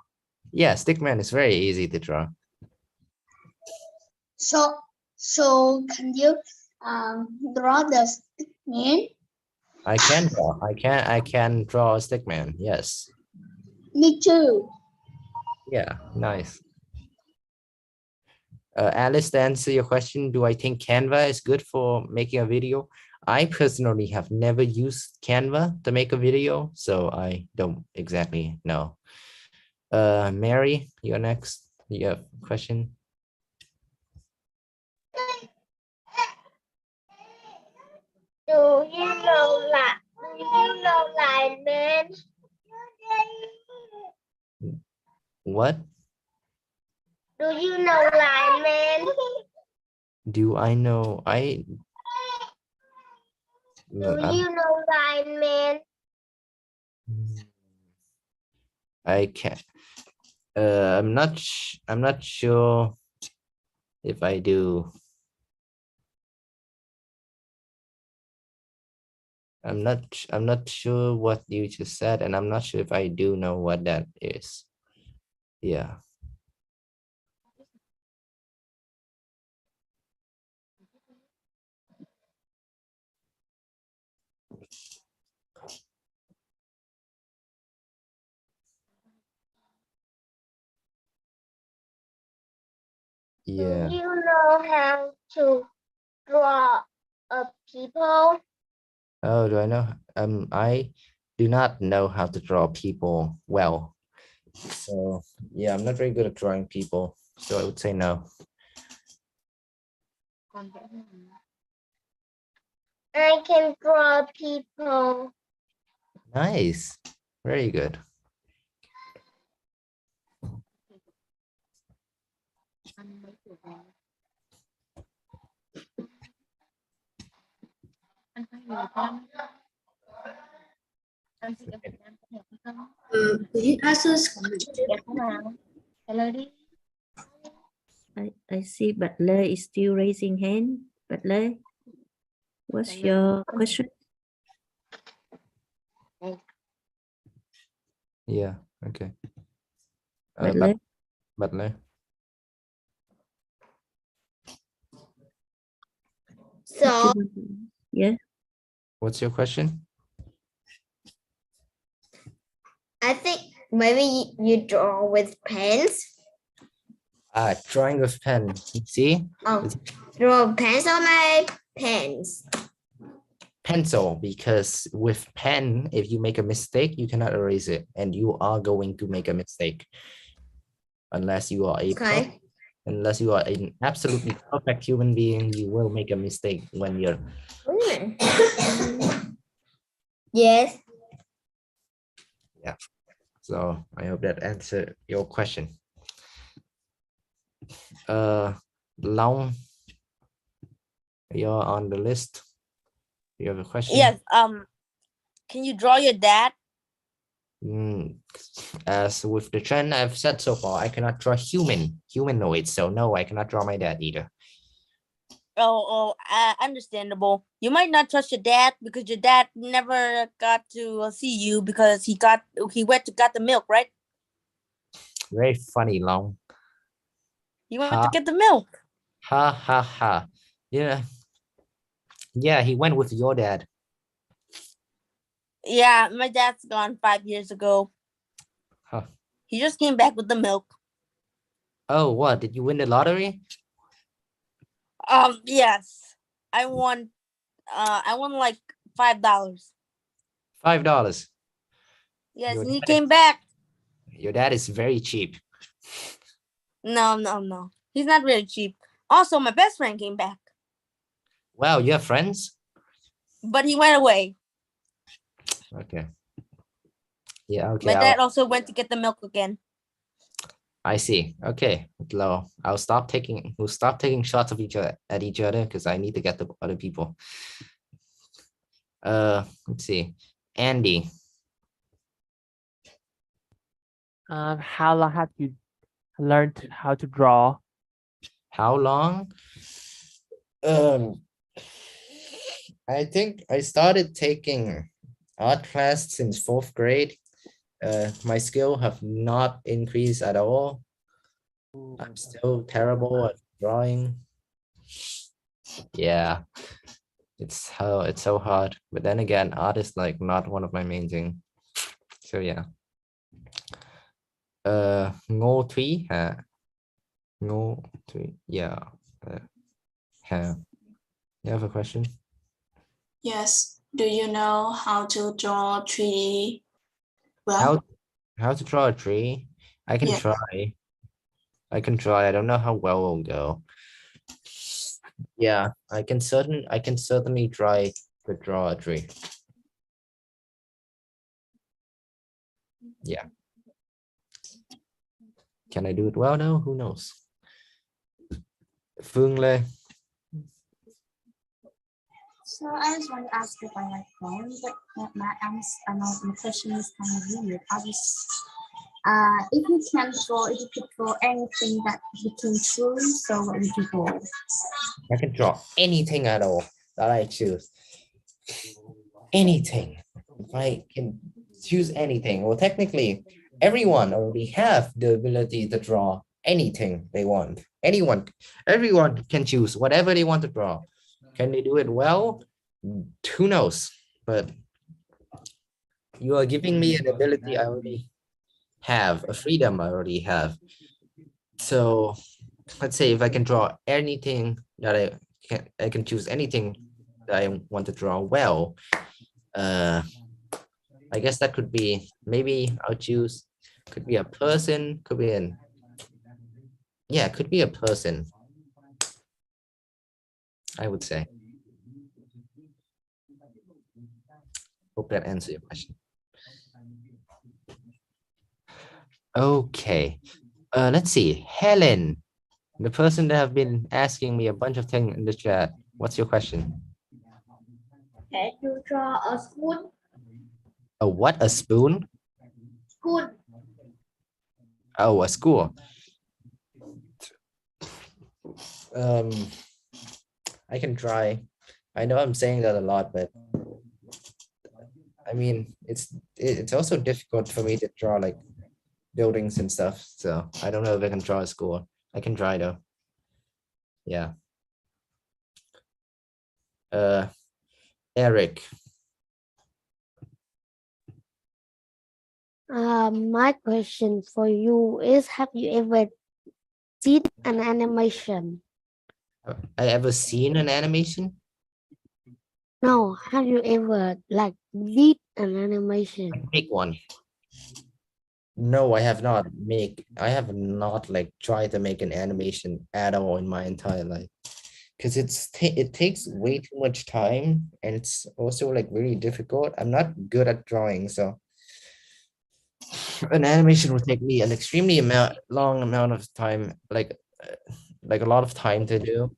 C: Yeah, Stickman is very easy to draw.
B: So can you draw the stick man?
C: I can draw. I can draw a Stickman. Yes.
B: Me too.
C: Yeah, nice. Alice, to answer your question, do I think Canva is good for making a video? I personally have never used Canva to make a video, so I don't exactly know. Mary, you're next. You have a question?
B: Do you know line man?
C: What?
B: Do you know line man?
C: Do I know?
B: Do you know line man?
C: I can't. I'm not sure if I do. I'm not sure what you just said, and I'm not sure if I do know what that is. Yeah. Yeah.
B: Do you know how to draw a people?
C: Oh, do I know? I do not know how to draw people well. So yeah, I'm not very good at drawing people. So I would say no.
B: I can draw people.
C: Nice. Very good.
E: Could you ask us question?
A: I see Butler is still raising hand. Butler, what's your question?
C: Yeah. Okay.
A: Butler,
C: Butler.
B: So
A: yeah.
C: What's your question?
B: I think maybe you draw with pens.
C: Drawing with pen. See?
B: Oh, draw pencil my pens.
C: Pencil, because with pen, if you make a mistake, you cannot erase it, and you are going to make a mistake unless you are
B: Okay.
C: unless you are an absolutely perfect human being. You will make a mistake when you're
B: Yes.
C: so I hope that answered your question. Long, you're on the list. You have a question?
H: Yes. Can you draw your dad?
C: As with the trend I've said so far, I cannot draw humanoids, so no, I cannot draw my dad either.
H: Understandable. You might not trust your dad because your dad never got to see you because he went to got the milk, right?
C: Very funny, Long.
H: He went
C: Ha.
H: to get the milk.
C: Ha ha ha. Yeah, he went with your dad.
H: Yeah, my dad's gone 5 years ago.
C: Huh.
H: He just came back with the milk.
C: Oh, what? Did you win the lottery?
H: Yes. I won like $5.
C: $5.
H: Yes,
C: Your
H: and he
C: dad
H: came back.
C: Your dad is very cheap.
H: No. He's not really cheap. Also, my best friend came back,
C: Wow, you have friends?
H: but he went away.
C: Okay. Yeah, okay.
H: My dad also went to get the milk again.
C: I see. Okay. We'll stop taking shots of each other at each other because I need to get the other people. Let's see. Andy.
D: How long have you learned how to draw?
C: How long? I think I started taking art class since 4th grade. My skill have not increased at all. I'm still terrible at drawing. Yeah, it's so hard. But then again, art is like not one of my main thing. So yeah. Ngô Thúy hả? Ngô Thúy, yeah. You have a question?
E: Yes. Do you know how to draw 3D? Well,
C: How to draw a tree? I can
E: Yeah.
C: try. I can try. I don't know how well it'll go. Yeah, I can certainly try to draw a tree. Yeah. Can I do it well now? Who knows? Phương Lê.
I: So I just want to ask if I like drawing, but my question is kind of weird. If you could draw anything that you can choose, so what would you draw?
C: I can draw anything at all that I choose. Anything. If I can choose anything. Well, technically, everyone already have the ability to draw anything they want. Everyone can choose whatever they want to draw. Can they do it well? Who knows? But you are giving me an ability I already have, a freedom I already have. So let's say if I can draw anything that I can choose anything that I want to draw well. I guess that could be, maybe I'll choose, could be a person, could be could be a person, I would say. Hope that answers your question. Okay. Let's see. Helen, the person that have been asking me a bunch of things in the chat. What's your question?
E: Can you draw a spoon?
C: A what? A spoon?
E: Spoon.
C: Oh, a school. Um, I can try. I know I'm saying that a lot, but I mean, it's also difficult for me to draw like buildings and stuff. So I don't know if I can draw a school. I can try though. Yeah. Eric.
I: My question for you is, have you ever seen an animation?
C: I ever seen an animation?
I: No, have you ever like did an animation?
C: Make one. No, I have not like tried to make an animation at all in my entire life. Because it takes way too much time and it's also like really difficult. I'm not good at drawing, so an animation would take me an extremely long amount of time, like a lot of time to do.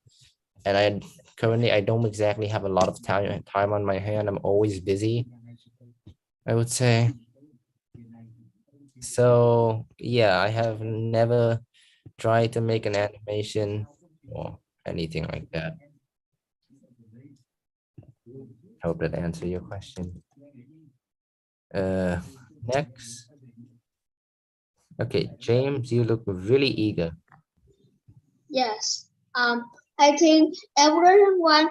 C: And I don't exactly have a lot of time on my hand. I'm always busy, I would say. So yeah, I have never tried to make an animation or anything like that. Hope that answer your question. Next. Okay, James, you look really eager.
B: Yes. I think everyone,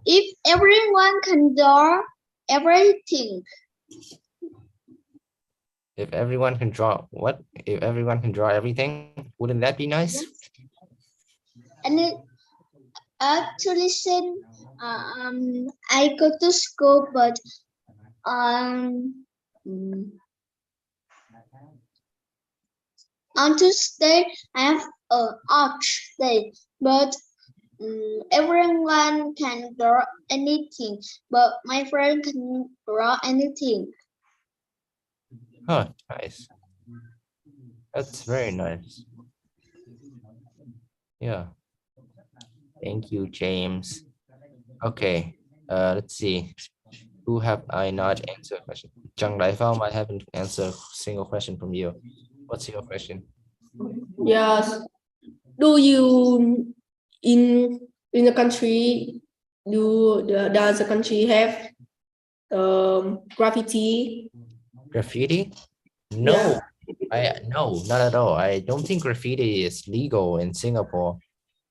B: if everyone can draw everything,
C: If everyone can draw what? If everyone can draw everything, wouldn't that be nice?
B: and it actually said, I go to school, but mm, on Tuesday I have a arch day, but everyone can draw anything, but my friend can draw anything.
C: Huh, nice. That's very nice. Yeah. Thank you, James. Okay, let's see. Who have I not answered a question? Zhang Laifao, I haven't answered a single question from you. What's your question?
E: Yes. Do you in the country does the country have graffiti?
C: Graffiti? No, no, not at all. I don't think graffiti is legal in Singapore.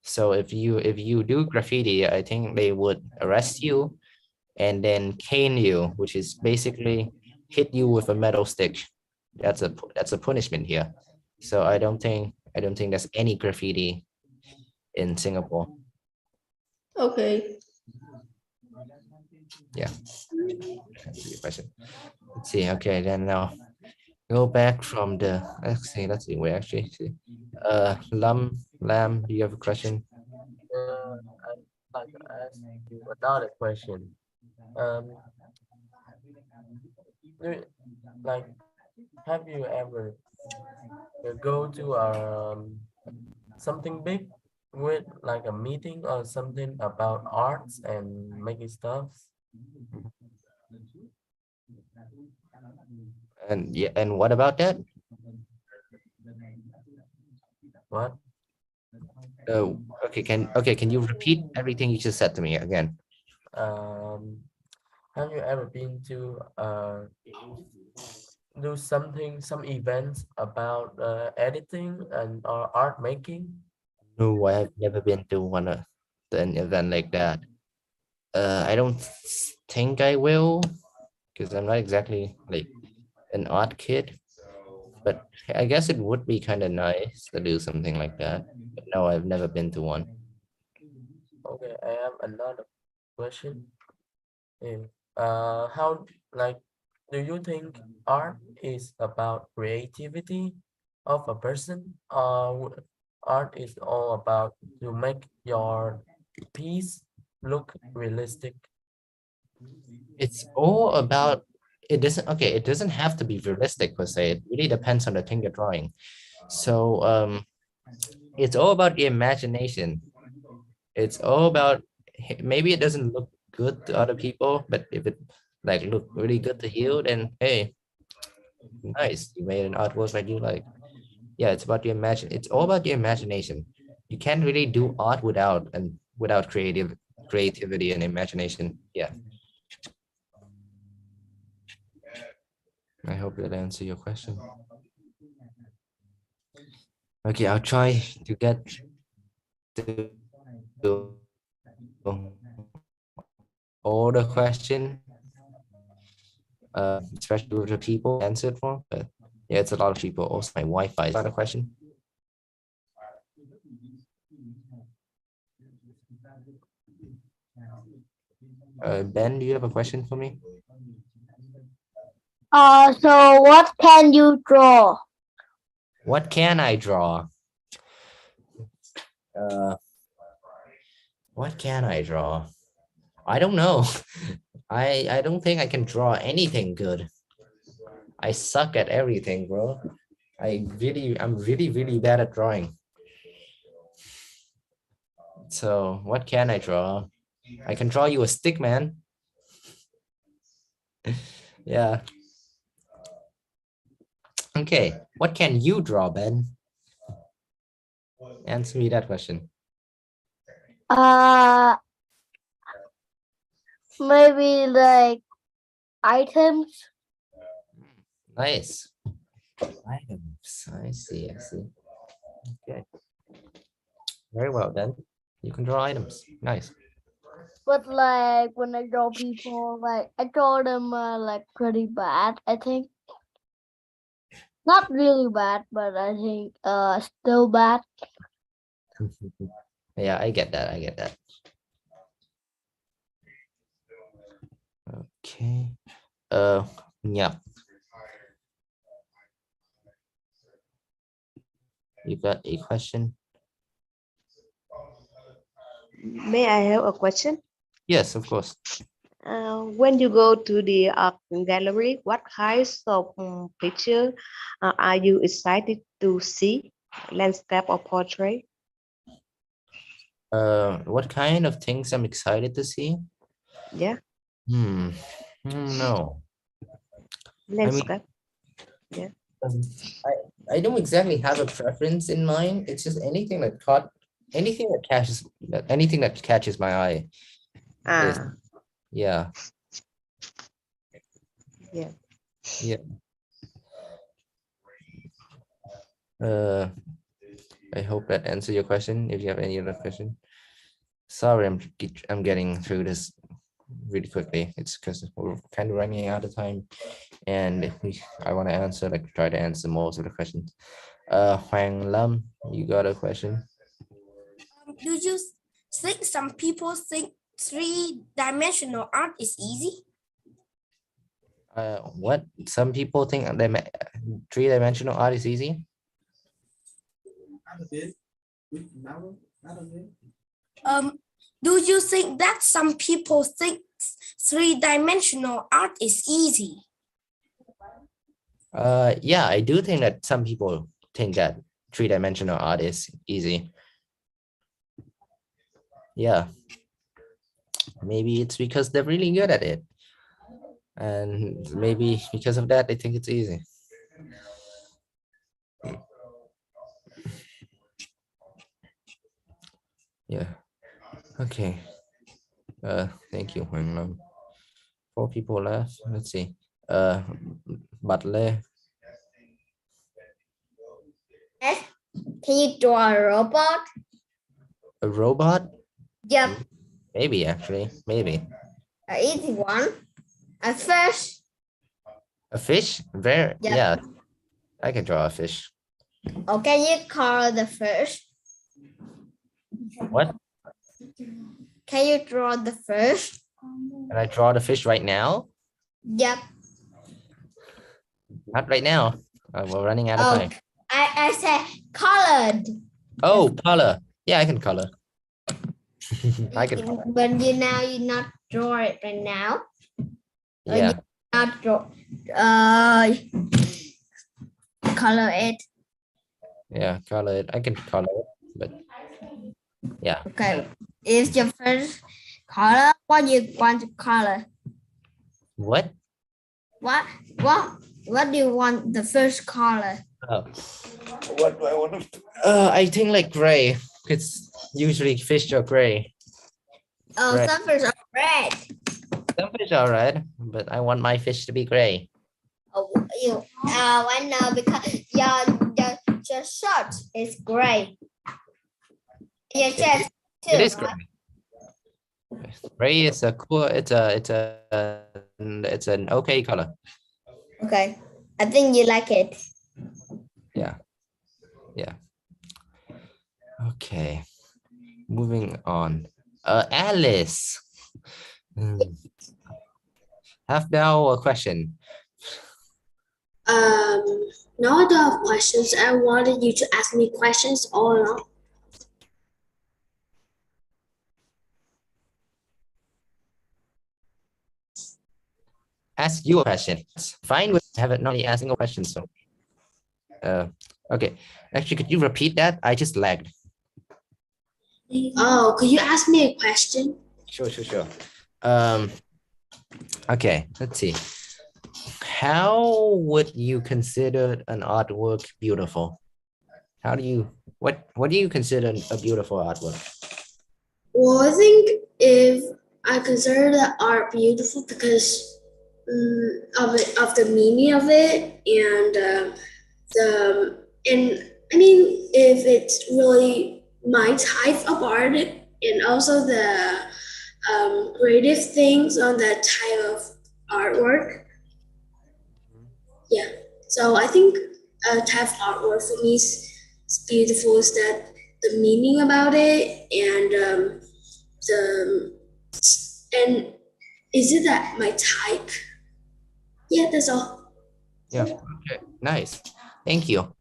C: So if you do graffiti, I think they would arrest you and then cane you, which is basically hit you with a metal stick. That's a punishment here. So I don't think there's any graffiti in Singapore.
E: Okay.
C: Yeah. Answer your question. Let's see. Okay, then now go back from the let's see, wait, actually see. Lam, do you have a question?
G: I'd like to ask you another question. Do- like, have you ever go to something big with like a meeting or something about arts and making stuff?
C: And yeah, and what about that?
G: What?
C: Okay, can you repeat everything you just said to me again?
G: Have you ever been to do some events about editing and or art making?
C: No, I have never been to an event like that. I don't think I will, because I'm not exactly like an art kid. But I guess it would be kind of nice to do something like that. But no, I've never been to one.
G: Okay, I have another question. How, like, do you think art is about creativity of a person, or art is all about to make your piece look realistic?
C: It's all about it doesn't, okay, it doesn't have to be realistic per se. It really depends on the thing you're drawing. So it's all about the imagination. It's all about, maybe it doesn't look good to other people, but if it like look really good to you, then hey, nice, you made an artwork that you like. Yeah, it's about the imagine. It's all about the imagination. You can't really do art without creativity and imagination. Yeah. I hope that answers your question. Okay, I'll try to get to all the question, especially with the people answered for, but yeah, it's a lot of people. Also, my Wi-Fi is not a question. Ben, do you have a question for me?
I: So what can you draw?
C: What can I draw? What can I draw? I don't know. I don't think I can draw anything good. I suck at everything, bro. I'm really bad at drawing. So what can I draw? I can draw you a stick man. Yeah. Okay, what can you draw, Ben? Answer me that question.
I: Maybe like items.
C: Nice. Items. I see. Okay. Very well then. You can draw items. Nice.
I: But like when I draw people, like I draw them like pretty bad, I think. Not really bad, but I think still bad.
C: Yeah, I get that. Okay. Yeah. You got a question?
F: May I have a question?
C: Yes, of course.
F: When you go to the art gallery, what kinds of picture are you excited to see? Landscape or portrait?
C: What kind of things I'm excited to see?
F: Yeah,
C: No. I mean,
F: landscape. Yeah.
C: I don't exactly have a preference in mind. It's just anything that catches my eye. Is,
F: Ah,
C: yeah.
F: yeah.
C: Yeah. I hope that answers your question. If you have any other question, sorry, I'm getting through this really quickly. It's because we're kind of running out of time, and I want to try to answer most of the questions. Hoàng Lam, you got a question?
B: Do you think some people think three-dimensional art is easy?
C: What? Some people think three-dimensional art is easy?
B: Do you think that some people think three-dimensional art is easy?
C: Yeah, I do think that some people think that three-dimensional art is easy. Yeah. Maybe it's because they're really good at it. And maybe because of that, they think it's easy. Yeah. Okay. Thank you, Hoàng Lam. 4 people left. Let's see. Butler.
B: Can you draw a robot?
C: A robot?
B: Yep,
C: Maybe actually. Maybe.
B: an easy one. A fish.
C: A fish? Very
B: Yep.
C: yeah. I can draw a fish.
B: Oh, can you color the fish?
C: What?
B: Can you draw the fish?
C: Can I draw the fish right now?
B: Yep.
C: Not right now. We're running out of
B: Oh,
C: time.
B: I said colored.
C: Oh, color. Yeah, I can color. I can color.
B: But you not draw it right now.
C: Yeah.
B: Not draw. Color it.
C: Yeah, color it. I can color it, but yeah.
B: Okay. Is your first color? What you want to color?
C: What?
B: What? What? What do you want the first color?
C: Oh. What do I want to? I think like gray. It's usually fish are gray.
B: Oh,
C: Red.
B: some fish are red.
C: Some fish are red, but I want my fish to be gray.
B: Oh, you. I know because your shirt is gray. Your chest too.
C: It is gray. Gray is a cool. It's an okay color.
B: Okay. I think you like it.
C: Yeah. Yeah. Okay. Moving on. Alice. Have now a question.
E: No, I don't have questions. I wanted you to ask me questions all along.
C: Ask you a question. It's fine with have it not asking a question. So, okay. Actually, could you repeat that? I just lagged.
E: Oh, could you ask me a question?
C: Sure. Okay. Let's see. How would you consider an artwork beautiful? How do you what do you consider a beautiful artwork?
E: Well, I think if I consider the art beautiful because of the meaning of it and I mean if it's really my type of art and also the creative things on that type of artwork. Yeah, so I think a type of artwork for me is beautiful is that the meaning about it and the and is it that my type? Yeah, that's all.
C: Yeah. Okay. Nice. Thank you.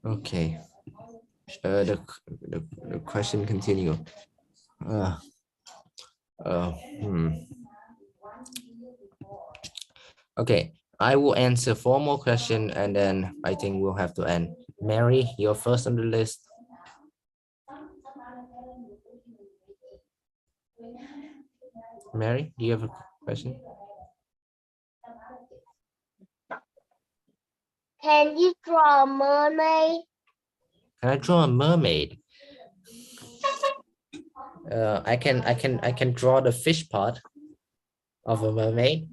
C: Okay. The question continue. Uh, hmm. Okay, I will answer 4 more questions and then I think we'll have to end. Mary, you're first on the list. Mary, do you have a question?
B: Can you draw a mermaid?
C: Can I draw a mermaid? I can draw the fish part of a mermaid.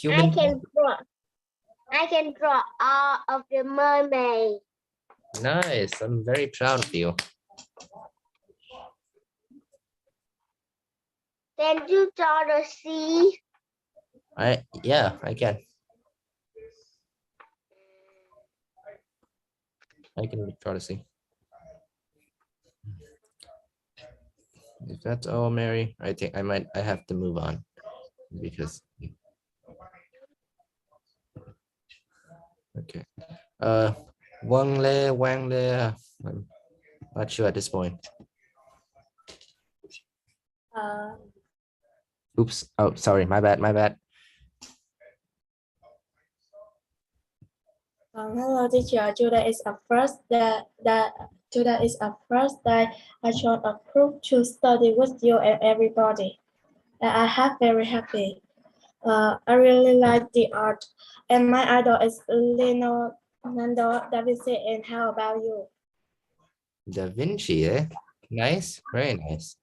C: Human.
B: I can draw all of the mermaid.
C: Nice. I'm very proud of you.
B: Can you draw the sea?
C: Yeah, I can. I can draw the sea. If that's all, Mary, I think I have to move on because okay. Wang Le, I'm not sure at this point. Oops. Oh, sorry. My bad.
J: Hello, teacher. Today is a first today is a first day I showed a proof to study with you and everybody. And I have very happy. I really like the art, and my idol is Leonardo da Vinci. And how about you?
C: Da Vinci, eh? Nice. Very nice.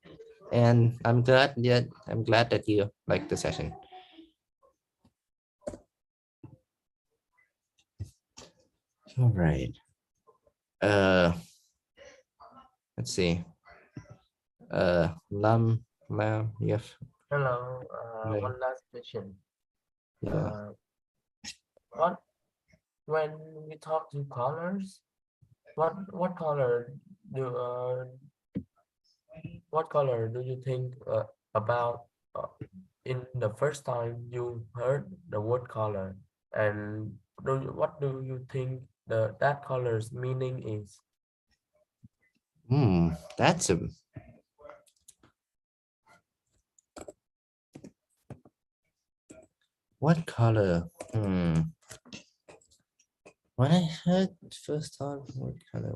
C: And I'm glad that you like the session. All right. Let's see. Lam, yes.
G: Hello,
C: Right.
G: one last question.
C: Yeah.
G: What when we talk to colors, what color do you think about in the first time you heard the word color, and what do you think that color's meaning is?
C: That's a What color? When I heard first time, what color?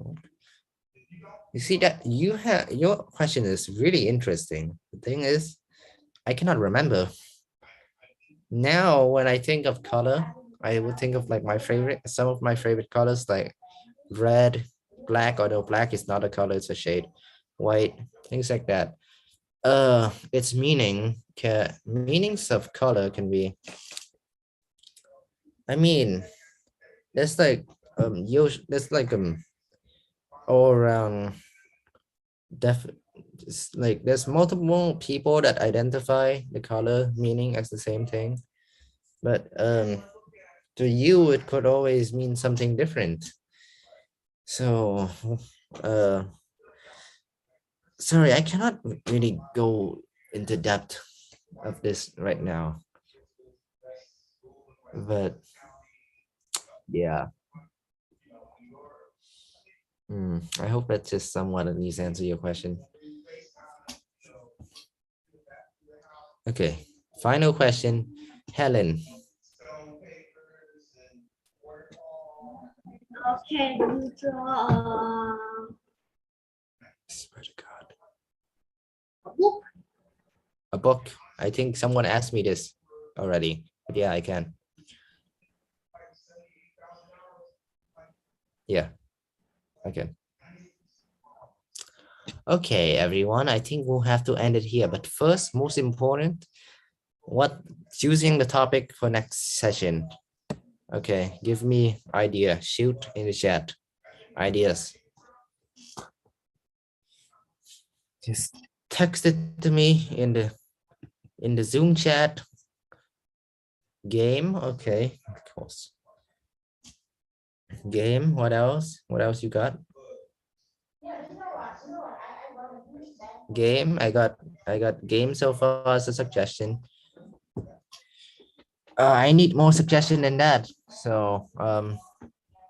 C: You see that you have your question is really interesting. The thing is, I cannot remember. Now, when I think of color, I would think of like some of my favorite colors like red, black, although black is not a color, it's a shade, white, things like that. Its meanings of color can be, I mean, there's like there's like all around def like there's multiple people that identify the color meaning as the same thing, but to you it could always mean something different. So sorry, I cannot really go into depth of this right now, but yeah. I hope that just somewhat at least answer your question. Okay, final question, Helen.
E: Okay, you draw
C: Swear to God.
E: a book.
C: A book. I think someone asked me this already, but yeah, I can. Yeah, okay. Okay, everyone, I think we'll have to end it here. But first, most important, what choosing the topic for next session? Okay, give me idea. Shoot in the chat. Ideas. Just text it to me in the Zoom chat. Game, okay, of course. Game, what else? What else you got? Game, I got game so far as a suggestion. I need more suggestion than that. So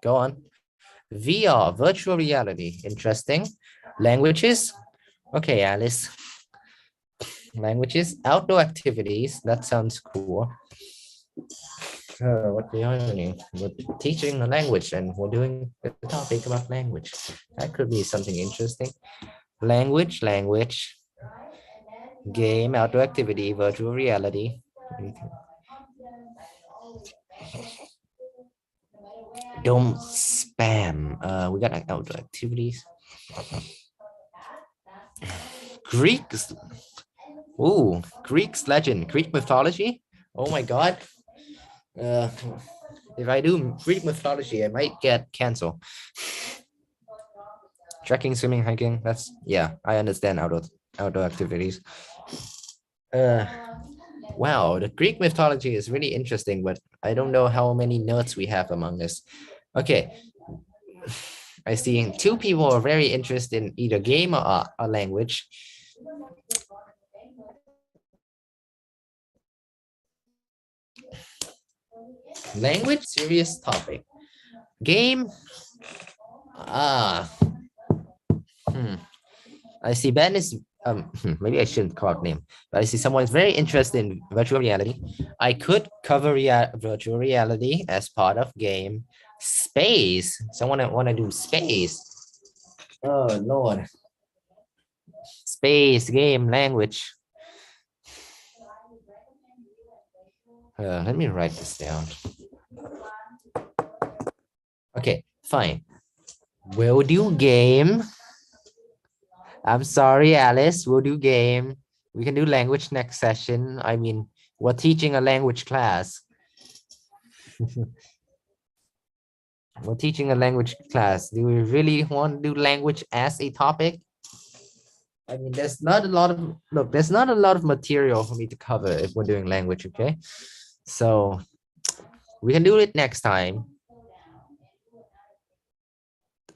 C: go on. VR, virtual reality, interesting. Languages, okay, Alice. Languages, outdoor activities, that sounds cool. What we are doing, we're teaching a language and we're doing the topic about language. That could be something interesting. Language, game, outdoor activity, virtual reality. Don't spam. We got outdoor activities. Greeks. Ooh, Greek's legend, Greek mythology. Oh my God. If I do Greek mythology, I might get canceled. Trekking, swimming, hiking. That's yeah. I understand outdoor activities. Wow, the Greek mythology is really interesting, but I don't know how many nerds we have among us. Okay, I see two people are very interested in either game or a language. Language, serious topic. Game. I see Ben is maybe I shouldn't call it name, but I see someone is very interested in virtual reality. I could cover virtual reality as part of game. Space. Someone want to do space. Oh Lord. Space, game, language. Let me write this down. Okay, fine. We'll do game. I'm sorry, Alice. We'll do game. We can do language next session. I mean, we're teaching a language class. We're teaching a language class. Do we really want to do language as a topic? I mean, there's not a lot of there's not a lot of material for me to cover if we're doing language, okay? So we can do it next time.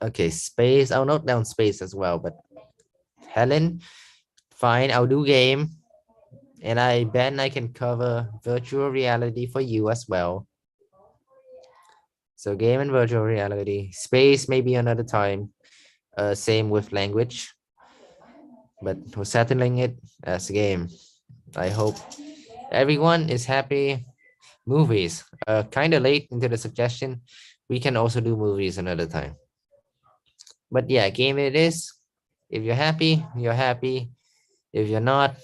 C: Okay, space. I'll note down space as well, but Helen, fine, I'll do game. And Ben, I can cover virtual reality for you as well. So game and virtual reality. Space maybe another time. Same with language. But we're settling it as a game. I hope everyone is happy. Movies. Kind of late into the suggestion. We can also do movies another time. But yeah, game it is. If you're happy, you're happy. If you're not,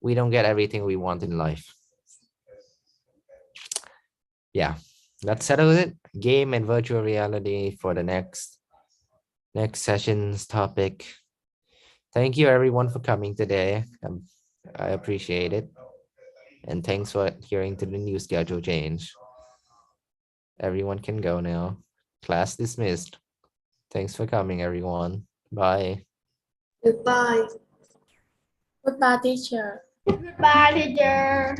C: we don't get everything we want in life. Yeah, let's settle it. Game and virtual reality for the next session's topic. Thank you everyone for coming today. I appreciate it. And thanks for adhering to the new schedule change. Everyone can go now. Class dismissed. Thanks for coming, everyone. Bye.
E: Goodbye.
J: Goodbye, teacher.
B: Goodbye, teacher.